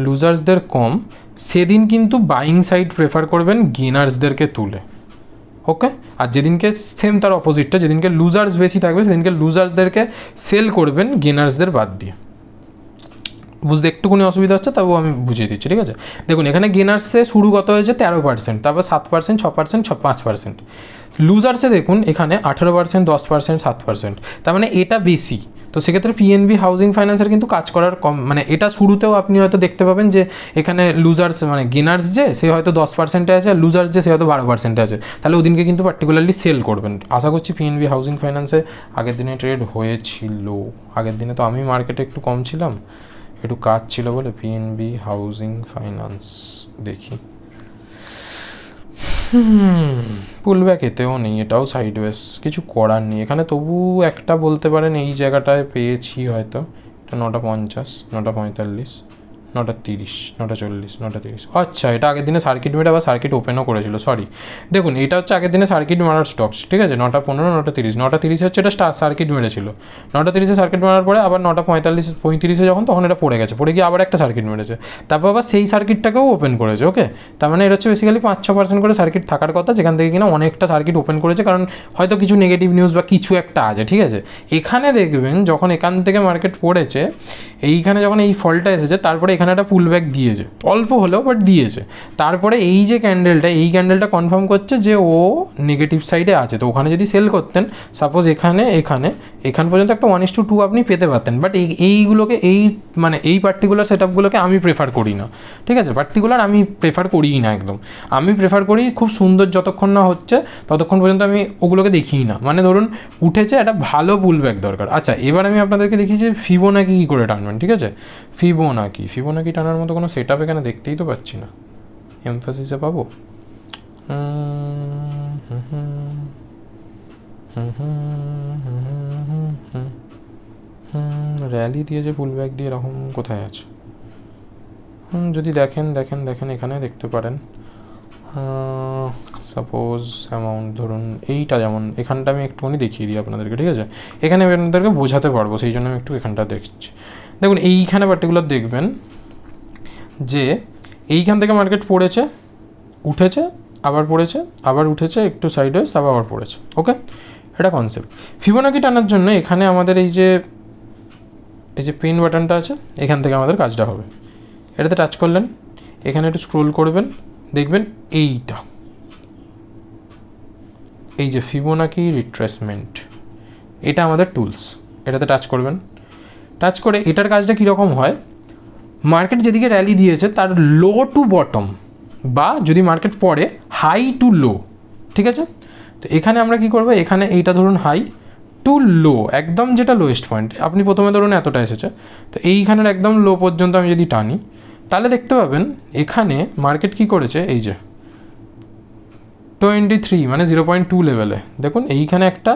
লুজার্সদের কম, সেদিন কিন্তু বাইং সাইড প্রেফার করবেন গেনার্সদেরকে তুলে, ওকে? আর যেদিনকে সেম তার অপোজিটটা, যেদিনকে লুজার্স বেশি থাকবে সেদিনকে লুজার্সদেরকে সেল করবেন গেনার্সদের বাদ দিয়ে। বুঝতে একটুকুনি অসুবিধা হচ্ছে, তবুও আমি বুঝিয়ে দিচ্ছি, ঠিক আছে? দেখুন এখানে গেনার্সে শুরু কত হয়েছে 13%, তারপর 7%, 6%, 5%। লুজার্সে দেখুন এখানে 18%, 10%, 7%, তার মানে এটা বেশি। তো সেক্ষেত্রে PNB হাউজিং ফাইন্যান্সের কিন্তু কাজ করার কম, মানে এটা শুরুতেও আপনি হয়তো দেখতে পাবেন যে এখানে লুজার্স মানে গেনার্স যে সে হয়তো 10%-এ আছে, আর লুজার্স যে সে হয়তো 12%-এ আছে, তাহলে ওদিনকে কিন্তু পার্টিকুলারলি সেল করবেন। আশা করছি PNB হাউজিং ফাইন্যান্সে আগের দিনে ট্রেড হয়েছিল, আগের দিনে তো আমি মার্কেটে একটু কম ছিলাম, একটু কাজ ছিল বলে। PNB হাউজিং ফাইন্যান্স দেখি, পুলব্যাক এতেও নেই, এটাও সাইডওয়েজ, কিছু করার নেই এখানে। তবু একটা বলতে পারেন এই জায়গাটায় পেয়েছি হয়তো, এটা 9:50, 9:45, 9:30, 9:40, 9:30। আচ্ছা এটা আগের দিনে সার্কিট মেরে আবার সার্কিট ওপেনও করেছিল, সরি। দেখুন এটা হচ্ছে আগের দিনে সার্কিট মারার স্টক, ঠিক আছে? 9:15, 9:30, 9:30 হচ্ছে এটা সার্কিট মেরেছিল। 9:30-এ সার্কিট মারার পরে আবার 9:45-35-এ যখন, তখন এটা পড়ে গেছে, পড়ে গিয়ে আবার একটা সার্কিট মেরেছে, তারপর আবার সেই সার্কিটটাকেও ওপেন করেছে, ওকে? তার মানে এটা হচ্ছে বেসিক্যালি 5-6% করে সার্কিট থাকার কথা, যেখান থেকে কিনা অনেকটা সার্কিট ওপেন করেছে, কারণ হয়তো কিছু নেগেটিভ নিউজ বা কিছু একটা আছে, ঠিক আছে? এখানে দেখবেন যখন এখান থেকে মার্কেট পড়েছে, এইখানে যখন এই ফলটা এসেছে, তারপরে এখানে একটা পুলব্যাক দিয়েছে, অল্প হলেও বাট দিয়েছে। তারপরে এই যে ক্যান্ডেলটা, এই ক্যান্ডেলটা কনফার্ম করছে যে ও নেগেটিভ সাইডে আছে। তো ওখানে যদি সেল করতেন, সাপোজ এখান পর্যন্ত একটা 1:2 আপনি পেতে পারতেন, বাট এইগুলোকে মানে এই পার্টিকুলার সেটআপগুলোকে আমি প্রেফার করি না, ঠিক আছে? পার্টিকুলার আমি প্রেফার করিই না একদম। আমি প্রেফার করি খুব সুন্দর যতক্ষণ না হচ্ছে ততক্ষণ পর্যন্ত আমি ওগুলোকে দেখিই না। মানে ধরুন উঠেছে, একটা ভালো পুলব্যাক দরকার। আচ্ছা এবার আমি আপনাদেরকে দেখি যে ফিবোনাকি কী করে টানবেন, ঠিক আছে? ফিবোনাকি টানার মতো কোনো সেট আপ এখানে দেখতেই তো পাচ্ছি না, এমফাসিসে পাবো? র্যালি দিয়েছে পুল ব্যাক দিয়ে, এরকম কোথায় আছে? যদি দেখেন এখানে দেখতে পারেন, সাপোজ অ্যামাউন্ট ধরুন এইটা, যেমন এখানটা আমি একটুখানি দেখিয়ে দিই আপনাদেরকে, ঠিক আছে? এখানে আমি আপনাদেরকে বোঝাতে পারবো, সেই জন্য আমি একটু এখানটা দেখছি। দেখুন এইখানে পার্টিকুলার দেখবেন যে এইখান থেকে মার্কেট পড়েছে, উঠেছে, আবার পড়েছে, আবার উঠেছে, একটু সাইডওয়েজ, আবার পড়েছে। ওকে, এটা কনসেপ্ট। ফিবোনাকি টানার জন্য এখানে আমাদের এই যে পেন বাটনটা আছে, এখান থেকে আমাদের কাজটা হবে। এটাতে টাচ করলেন, এখানে একটু স্ক্রোল করবেন, দেখবেন এইটা, এই যে ফিবোনাকি রিট্রেসমেন্ট, এটা আমাদের টুলস। এটাতে টাচ করবেন, টাচ করে এটার কাজটা কীরকম হয়, মার্কেট যেদিকে র্যালি দিয়েছে তার লো টু বটম, বা যদি মার্কেট পড়ে হাই টু লো, ঠিক আছে? তো এখানে আমরা কি করবো, এখানে এইটা ধরুন হাই টু লো, একদম যেটা লোয়েস্ট পয়েন্ট, আপনি প্রথমে ধরুন এতটা এসেছে, তো এইখানের একদম লো পর্যন্ত আমি যদি টানি, তাহলে দেখতে পাবেন এখানে মার্কেট কি করেছে, এই যে 23 মানে 0.2 লেভেলে দেখুন এইখানে একটা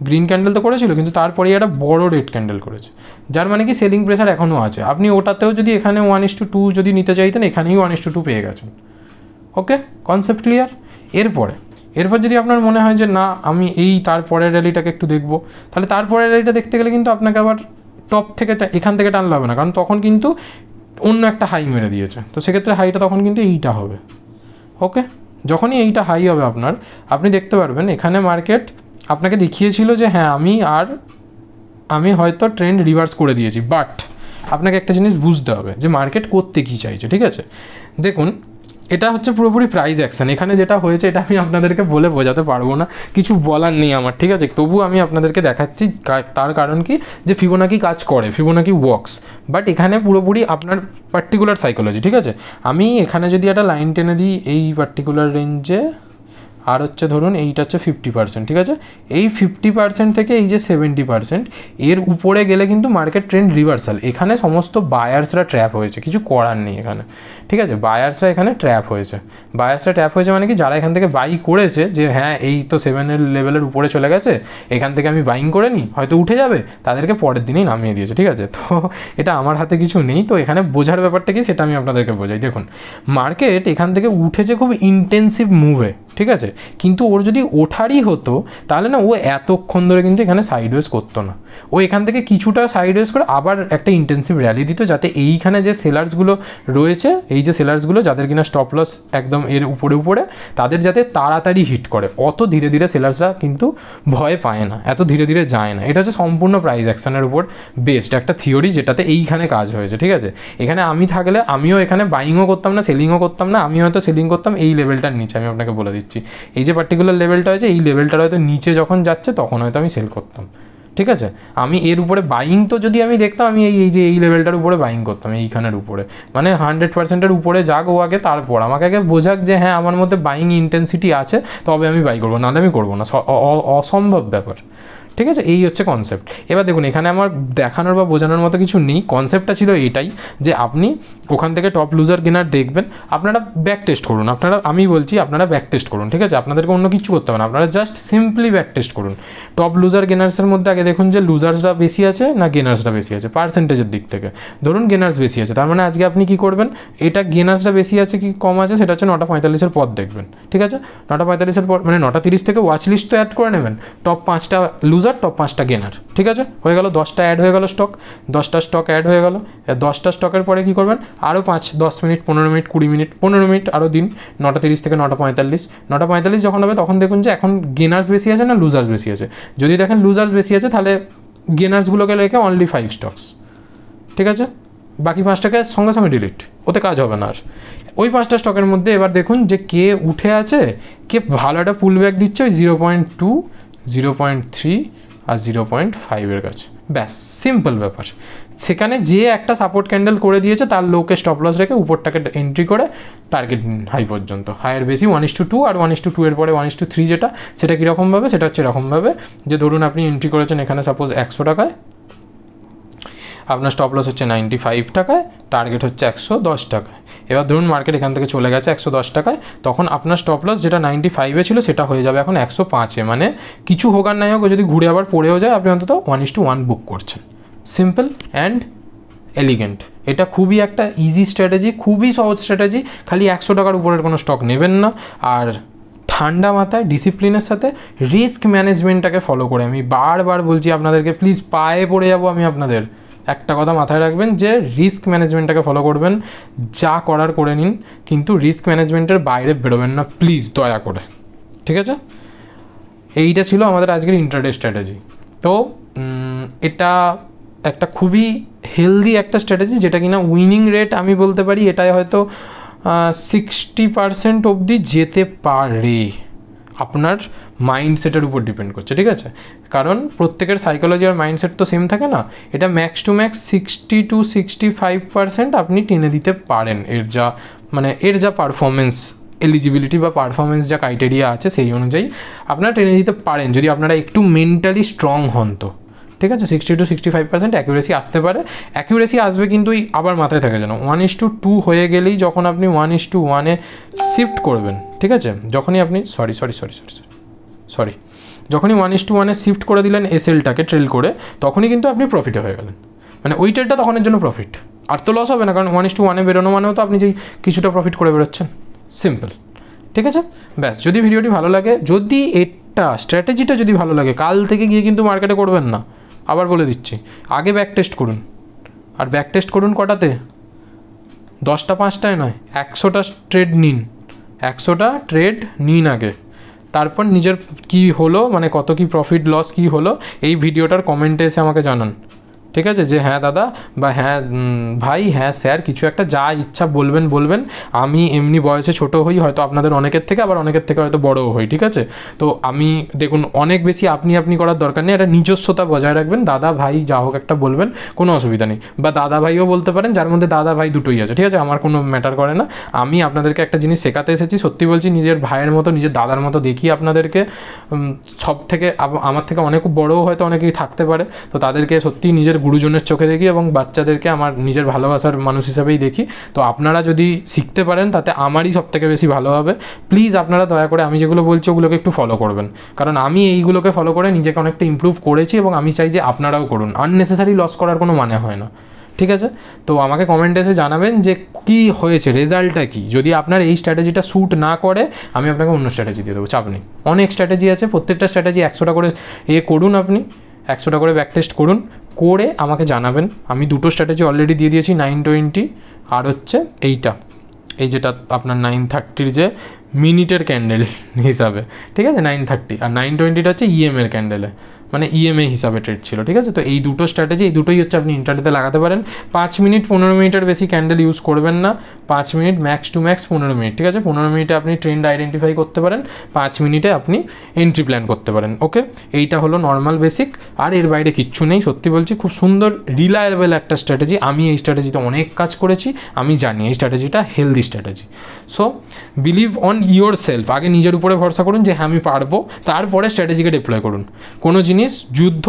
গ্রিন ক্যান্ডেল তো করেছিল, কিন্তু তারপরেই একটা বড় রেড ক্যান্ডেল করেছে, যার মানে কি সেলিং প্রেসার এখনও আছে। আপনি ওটাতেও যদি এখানে 1:2 যদি নিতে চাইতেন, এখানেই 1:2 পেয়ে গেছেন। ওকে, কনসেপ্ট ক্লিয়ার? এরপর যদি আপনার মনে হয় যে না আমি এই তারপরের র্যালিটাকে একটু দেখবো, তাহলে তারপরের র্যালিটা দেখতে গেলে কিন্তু আপনাকে আবার টপ থেকে এখান থেকে টানলে হবে না, কারণ তখন কিন্তু অন্য একটা হাই মেরে দিয়েছে, তো সেক্ষেত্রে হাইটা তখন কিন্তু এইটা হবে। ওকে, যখনই এইটা হাই হবে আপনার, আপনি দেখতে পারবেন এখানে মার্কেট আপনাকে দেখিয়েছিল যে হ্যাঁ আমি হয়তো ট্রেন্ড রিভার্স করে দিয়েছি, বাট আপনাকে একটা জিনিস বুঝতে হবে যে মার্কেট করতে কী চাইছে, ঠিক আছে? দেখুন এটা হচ্ছে পুরোপুরি প্রাইস অ্যাকশন। এখানে যেটা হয়েছে এটা আমি আপনাদেরকে বলে বোঝাতে পারবো না, কিছু বলার নেই আমার, ঠিক আছে? তবু আমি আপনাদেরকে দেখাচ্ছি, তার কারণ কি, যে ফিবোনাকি কাজ করে, ফিবোনাকি ওয়ার্কস, বাট এখানে পুরোপুরি আপনার পার্টিকুলার সাইকোলজি, ঠিক আছে? আমি এখানে যদি একটা লাইন টেনে দিই এই পার্টিকুলার রেঞ্জে, আর হচ্ছে ধরুন এইটা হচ্ছে 50%, ঠিক আছে? এই 50% থেকে এই যে 70% এর উপরে গেলে কিন্তু মার্কেট ট্রেন্ড রিভার্সাল। এখানে সমস্ত বায়ার্সরা ট্র্যাপ হয়েছে, কিছু করার নেই এখানে, ঠিক আছে? বায়ার্সরা এখানে ট্র্যাপ হয়েছে মানে কি, যারা এখান থেকে বাই করেছে যে হ্যাঁ এই তো 7 লেভেলের উপরে চলে গেছে, এখান থেকে আমি বাইং করে নিই, হয়তো উঠে যাবে, তাদেরকে পরের দিনই নামিয়ে দিয়েছে, ঠিক আছে? তো এটা আমার হাতে কিছু নেই, তো এখানে বোঝার ব্যাপারটা কি সেটা আমি আপনাদেরকে বোঝাই। দেখুন মার্কেট এখান থেকে উঠেছে খুব ইন্টেন্সিভ মুভে, ঠিক আছে? কিন্তু ওর যদি ওঠারই হতো তাহলে না ও এতক্ষণ ধরে কিন্তু এখানে সাইডওয়েজ করতো না, ও এখান থেকে কিছুটা সাইডওয়েজ করে আবার একটা ইন্টেন্সিভ র্যালি দিত, যাতে এইখানে যে সেলার্সগুলো রয়েছে, এই যে সেলার্সগুলো যাদের কিনা স্টপ লস একদম এর উপরে, তাদের যাতে তাড়াতাড়ি হিট করে। অত ধীরে ধীরে সেলার্সরা কিন্তু ভয় পায় না, এত ধীরে ধীরে যায় না। এটা হচ্ছে সম্পূর্ণ প্রাইস অ্যাকশনের উপর বেসড একটা থিওরি, যেটাতে এইখানে কাজ হয়েছে, ঠিক আছে? এখানে আমি থাকলে আমিও এখানে বাইংও করতাম না, সেলিংও করতাম না, আমি হয়তো সেলিং করতাম এই লেভেলটার নিচে, আমি আপনাকে বলে দিচ্ছি, এই যে পার্টিকুলার লেভেলটা হয়েছে, এই লেভেলটার হয়তো নিচে যখন যাচ্ছে তখন হয়তো আমি সেল করতাম, ঠিক আছে? আমি এর উপরে বাইং তো যদি আমি দেখতাম, আমি এই লেভেলটার উপরে বাইং করতাম, এইখানের উপরে, মানে 100%-এর উপরে যাক ও আগে, তারপর আমাকে আগে বোঝাক যে হ্যাঁ আমার মধ্যে বাইং ইন্টেন্সিটি আছে, তবে আমি বাই করবো, নাহলে আমি করবো না, অসম্ভব ব্যাপার, ঠিক আছে? এই হচ্ছে কনসেপ্ট। এবার দেখুন এখানে আমার দেখানোর বা বোঝানোর মতো কিছু নেই, কনসেপ্টটা ছিল এইটাই যে আপনি ওখান থেকে টপ লুজার গেনার দেখবেন, আপনারা ব্যাক টেস্ট করুন, আমি বলছি আপনারা ব্যাক টেস্ট করুন, ঠিক আছে? আপনাদেরকে অন্য কিছু করতে হবে না, আপনারা জাস্ট সিম্পলি ব্যাক টেস্ট করুন। টপ লুজার গেনার্সের মধ্যে আগে দেখুন যে লুজার্সরা বেশি আছে না গেনার্সরা বেশি আছে, পার্সেন্টেজের দিক থেকে ধরুন গেনার্স বেশি আছে, তার মানে আজকে আপনি কি করবেন, এটা গেনার্সরা বেশি আছে কি কম আছে সেটা হচ্ছে 9:45-এর পর দেখবেন, ঠিক আছে? 9:45-এর পর মানে 9:30 থেকে ওয়াচ লিস্ট তো অ্যাড করে নেবেন, টপ 5টা লুজার, টপ 5টা গেনার, ঠিক আছে? হয়ে গেল, 10টা অ্যাড হয়ে গেল স্টক, 10টা স্টক অ্যাড হয়ে গেল। 10টা স্টকের পরে কী করবেন, আরও 5-10 মিনিট, 15 মিনিট, 20 মিনিট, 15 মিনিট আরও দিন, 9:30 থেকে 9:45 যখন হবে তখন দেখুন যে এখন গেনার্স বেশি আছে না লুজার্স বেশি আছে। যদি দেখেন লুজার্স বেশি আছে তাহলে গেনার্সগুলোকে রেখে অনলি 5 স্টকস, ঠিক আছে? বাকি 5টাকে সঙ্গে সঙ্গে ডিলিট, ওতে কাজ হবে না আর। ওই 5টা স্টকের মধ্যে এবার দেখুন যে কে উঠে আছে, কে ভালো একটা পুল ব্যাক দিচ্ছে ওই 0.2, 0.3 আর 0.5-এর কাছে, ব্যাস সিম্পল ব্যাপার। সেখানে যে একটা সাপোর্ট ক্যান্ডেল করে দিয়েছে তার লোকে স্টপ লস রেখে উপরটাকে এন্ট্রি করে টার্গেট হাই পর্যন্ত, হাইয়ের বেশি 1:2 আর 1:2 এর পরে 1:3 যেটা, সেটা কীরকমভাবে, সেটা হচ্ছে এরকমভাবে যে ধরুন আপনি এন্ট্রি করেছেন এখানে সাপোজ 100 টাকায়, আপনার স্টপ লস হচ্ছে 95 টাকায়, টার্গেট হচ্ছে 110 টাকায়। এবার ধরুন মার্কেট এখান থেকে চলে গেছে 110 টাকায়, তখন আপনার স্টপ লস যেটা 95-এ ছিল সেটা হয়ে যাবে এখন 105-এ, মানে কিছু হোক আর নাই হোক যদি ঘুরে আবার পড়েও যায় আপনি অন্তত 1:1 বুক করছেন, সিম্পল অ্যান্ড এলিগেন্ট। এটা খুবই একটা ইজি স্ট্র্যাটেজি, খুবই সহজ স্ট্র্যাটেজি। খালি 100 টাকার উপরের কোনো স্টক নেবেন না, আর ঠান্ডা মাথায় ডিসিপ্লিনের সাথে রিস্ক ম্যানেজমেন্টটাকে ফলো করে, আমি বারবার বলছি আপনাদেরকে, প্লিজ পায়ে পড়ে যাবো আমি আপনাদের, একটা কথা মাথায় রাখবেন যে রিস্ক ম্যানেজমেন্টটাকে ফলো করবেন, যা করার করে নিন, কিন্তু রিস্ক ম্যানেজমেন্টের বাইরে বেরোবেন না প্লিজ, দয়া করে, ঠিক আছে? এইটা ছিল আমাদের আজকের ইন্ট্রাডে স্ট্র্যাটেজি। তো এটা একটা খুবই হেলদি একটা স্ট্র্যাটেজি, যেটা কিনা উইনিং রেট আমি বলতে পারি এটাই হয়তো 60% অবধি যেতে পারে। আপনার মাইন্ডসেটের উপর ডিপেন্ড করছে, ঠিক আছে? কারণ প্রত্যেকের সাইকোলজি আর মাইন্ডসেট তো সেম থাকে না। এটা ম্যাক্স টু ম্যাক্স 60 to 65% আপনি টেনে দিতে পারেন, এর যা পারফরমেন্স এলিজিবিলিটি বা পারফরমেন্স যা ক্রাইটেরিয়া আছে সেই অনুযায়ী আপনারা টেনে দিতে পারেন, যদি আপনারা একটু মেন্টালি স্ট্রং হন তো, ঠিক আছে? 60 to 65% অ্যাকিউরেসি আসতে পারে। অ্যাকিউরেসি আসবে কিন্তু আবার মাথায় থাকে যেন 1:2 হয়ে গেলেই যখন আপনি 1:1 শিফট করবেন, ঠিক আছে? যখনই আপনি যখনই 1:1 শিফট করে দিলেন এসএলটাকে ট্রেল করে, তখনই কিন্তু আপনি প্রফিটে হয়ে গেলেন। মানে ওই ট্রেডটা তখনের জন্য প্রফিট, আর তো লস হবে না, কারণ 1:1 বেরোনো মানেও তো আপনি যেই কিছুটা প্রফিট করে বেরোচ্ছেন। সিম্পল, ঠিক আছে? ব্যাস, যদি ভিডিওটি ভালো লাগে, যদি এটা স্ট্র্যাটেজিটা যদি ভালো লাগে, কাল থেকে গিয়ে কিন্তু মার্কেটে করবেন না, আবার বলে দিচ্ছি, আগে ব্যাক টেস্ট করুন। আর ব্যাক টেস্ট করুন কটাতে? 10টা 5টায় নয়, 100টা ট্রেড নিন, 100টা ট্রেড নিন আগে, তারপর নিজের কি হলো, মানে কত কি প্রফিট লস কি হলো, এই ভিডিওটার কমেন্টে এসে আমাকে জানান, ঠিক আছে? যে হ্যাঁ দাদা বা হ্যাঁ ভাই, হ্যাঁ স্যার, কিছু একটা যা ইচ্ছা বলবেন। আমি এমনি বয়সে ছোট হই হয়তো আপনাদের অনেকের থেকে, আবার অনেকের থেকে হয়তো বড়ও হই, ঠিক আছে? তো আমি দেখুন, অনেক বেশি আপনি করার দরকার নেই, একটা নিজস্বতা বজায় রাখবেন। দাদা ভাই যা হোক একটা বলবেন, কোনো অসুবিধা নেই, বা দাদা ভাইও বলতে পারেন, যার মধ্যে দাদা ভাই দুটোই আছে, ঠিক আছে? আমার কোনো ম্যাটার করে না। আমি আপনাদেরকে একটা জিনিস শেখাতে এসেছি, সত্যি বলছি, নিজের ভাইয়ের মতো, নিজের দাদার মতো দেখি আপনাদেরকে। সব থেকে আমার থেকে অনেক বড়ও হয়তো অনেকেই থাকতে পারে, তো তাদেরকে সত্যি নিজের গুরুজনের চোখে দেখি, এবং বাচ্চাদেরকে আমার নিজের ভালোবাসার মানুষ হিসাবেই দেখি। তো আপনারা যদি শিখতে পারেন তাতে আমারই সব থেকে বেশি ভালো হবে। প্লিজ আপনারা দয়া করে আমি যেগুলো বলছি ওগুলোকে একটু ফলো করবেন, কারণ আমি এইগুলোকে ফলো করে নিজেকে অনেকটা ইমপ্রুভ করেছি, এবং আমি চাই যে আপনারাও করুন। আননেসেসারি লস করার কোনো মানে হয় না, ঠিক আছে? তো আমাকে কমেন্টে এসে জানাবেন যে কী হয়েছে, রেজাল্টটা কী। যদি আপনার এই স্ট্র্যাটেজিটা শ্যুট না করে, আমি আপনাকে অন্য স্ট্র্যাটেজি দিয়ে দেবো, চাপ নেই। অনেক স্ট্র্যাটেজি আছে, প্রত্যেকটা স্ট্র্যাটেজি 100টা করে করুন, আপনি 100টা করে ব্যাক টেস্ট করুন, করে আমাকে জানাবেন। আমি দুটো স্ট্র্যাটেজি অলরেডি দিয়ে দিয়েছি, 920 আর হচ্ছে এই যেটা আপনার 930 যে মিনিটের ক্যান্ডেল হিসাবে, ঠিক আছে? 930 আর 920টা হচ্ছে ইএমএর ক্যান্ডেলে, মানে ইএমএ হিসাবে ট্রেড ছিল, ঠিক আছে? তো এই দুটো স্ট্র্যাটেজি, এই দুটোই হচ্ছে আপনি ইন্টারডেতে লাগাতে পারেন। 5 মিনিট 15 মিনিটের বেশি ক্যান্ডেল ইউজ করবেন না, 5 minute max to max 15 minute, ঠিক আছে? 15 মিনিটে আপনি ট্রেন্ড আইডেন্টিফাই করতে পারেন, 5 মিনিটে আপনি এন্ট্রি প্ল্যান করতে পারেন। ওকে, এইটা হলো নর্মাল বেসিক, আর এর বাইরে কিচ্ছু নেই। সত্যি বলছি, খুব সুন্দর রিলায়েবল একটা স্ট্র্যাটেজি। আমি এই স্ট্র্যাটেজিতে অনেক কাজ করেছি, আমি জানি এই স্ট্র্যাটেজিটা healthy strategy. So believe on yourself, আগে নিজের উপরে ভরসা করুন যে হ্যাঁ আমি পারবো, তারপরে স্ট্র্যাটেজিকে ডিপ্লয় করুন। কোনো জিনিস যুদ্ধ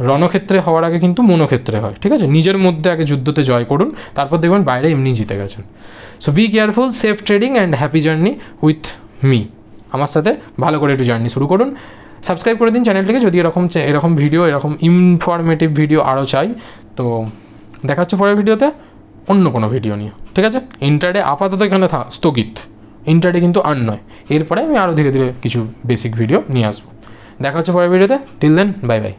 রণক্ষেত্রে হওয়ার আগে কিন্তু মনোক্ষেত্রে হয়, ঠিক আছে? নিজের মধ্যে আগে যুদ্ধতে জয় করুন, তারপর দেখবেন বাইরে এমনি জিতে গেছেন। So be careful, safe trading and happy journey with me. আমার সাথে ভালো করে একটু জার্নি শুরু করুন। সাবস্ক্রাইব করে দিন চ্যানেলটিকে, যদি এরকম ভিডিও, এরকম ইনফরমেটিভ ভিডিও আরও চাই। তো দেখা হচ্ছে পরের ভিডিওতে অন্য কোনো ভিডিও নিয়ে, ঠিক আছে? ইন্টারডে আপাতত এখানে স্থগিত, ইন্টারডে কিন্তু আর নয়, এরপরে আমি আরও ধীরে ধীরে কিছু বেসিক ভিডিও নিয়ে আসবো। দেখা হচ্ছে পরের ভিডিওতে, টিল দেন বাই বাই।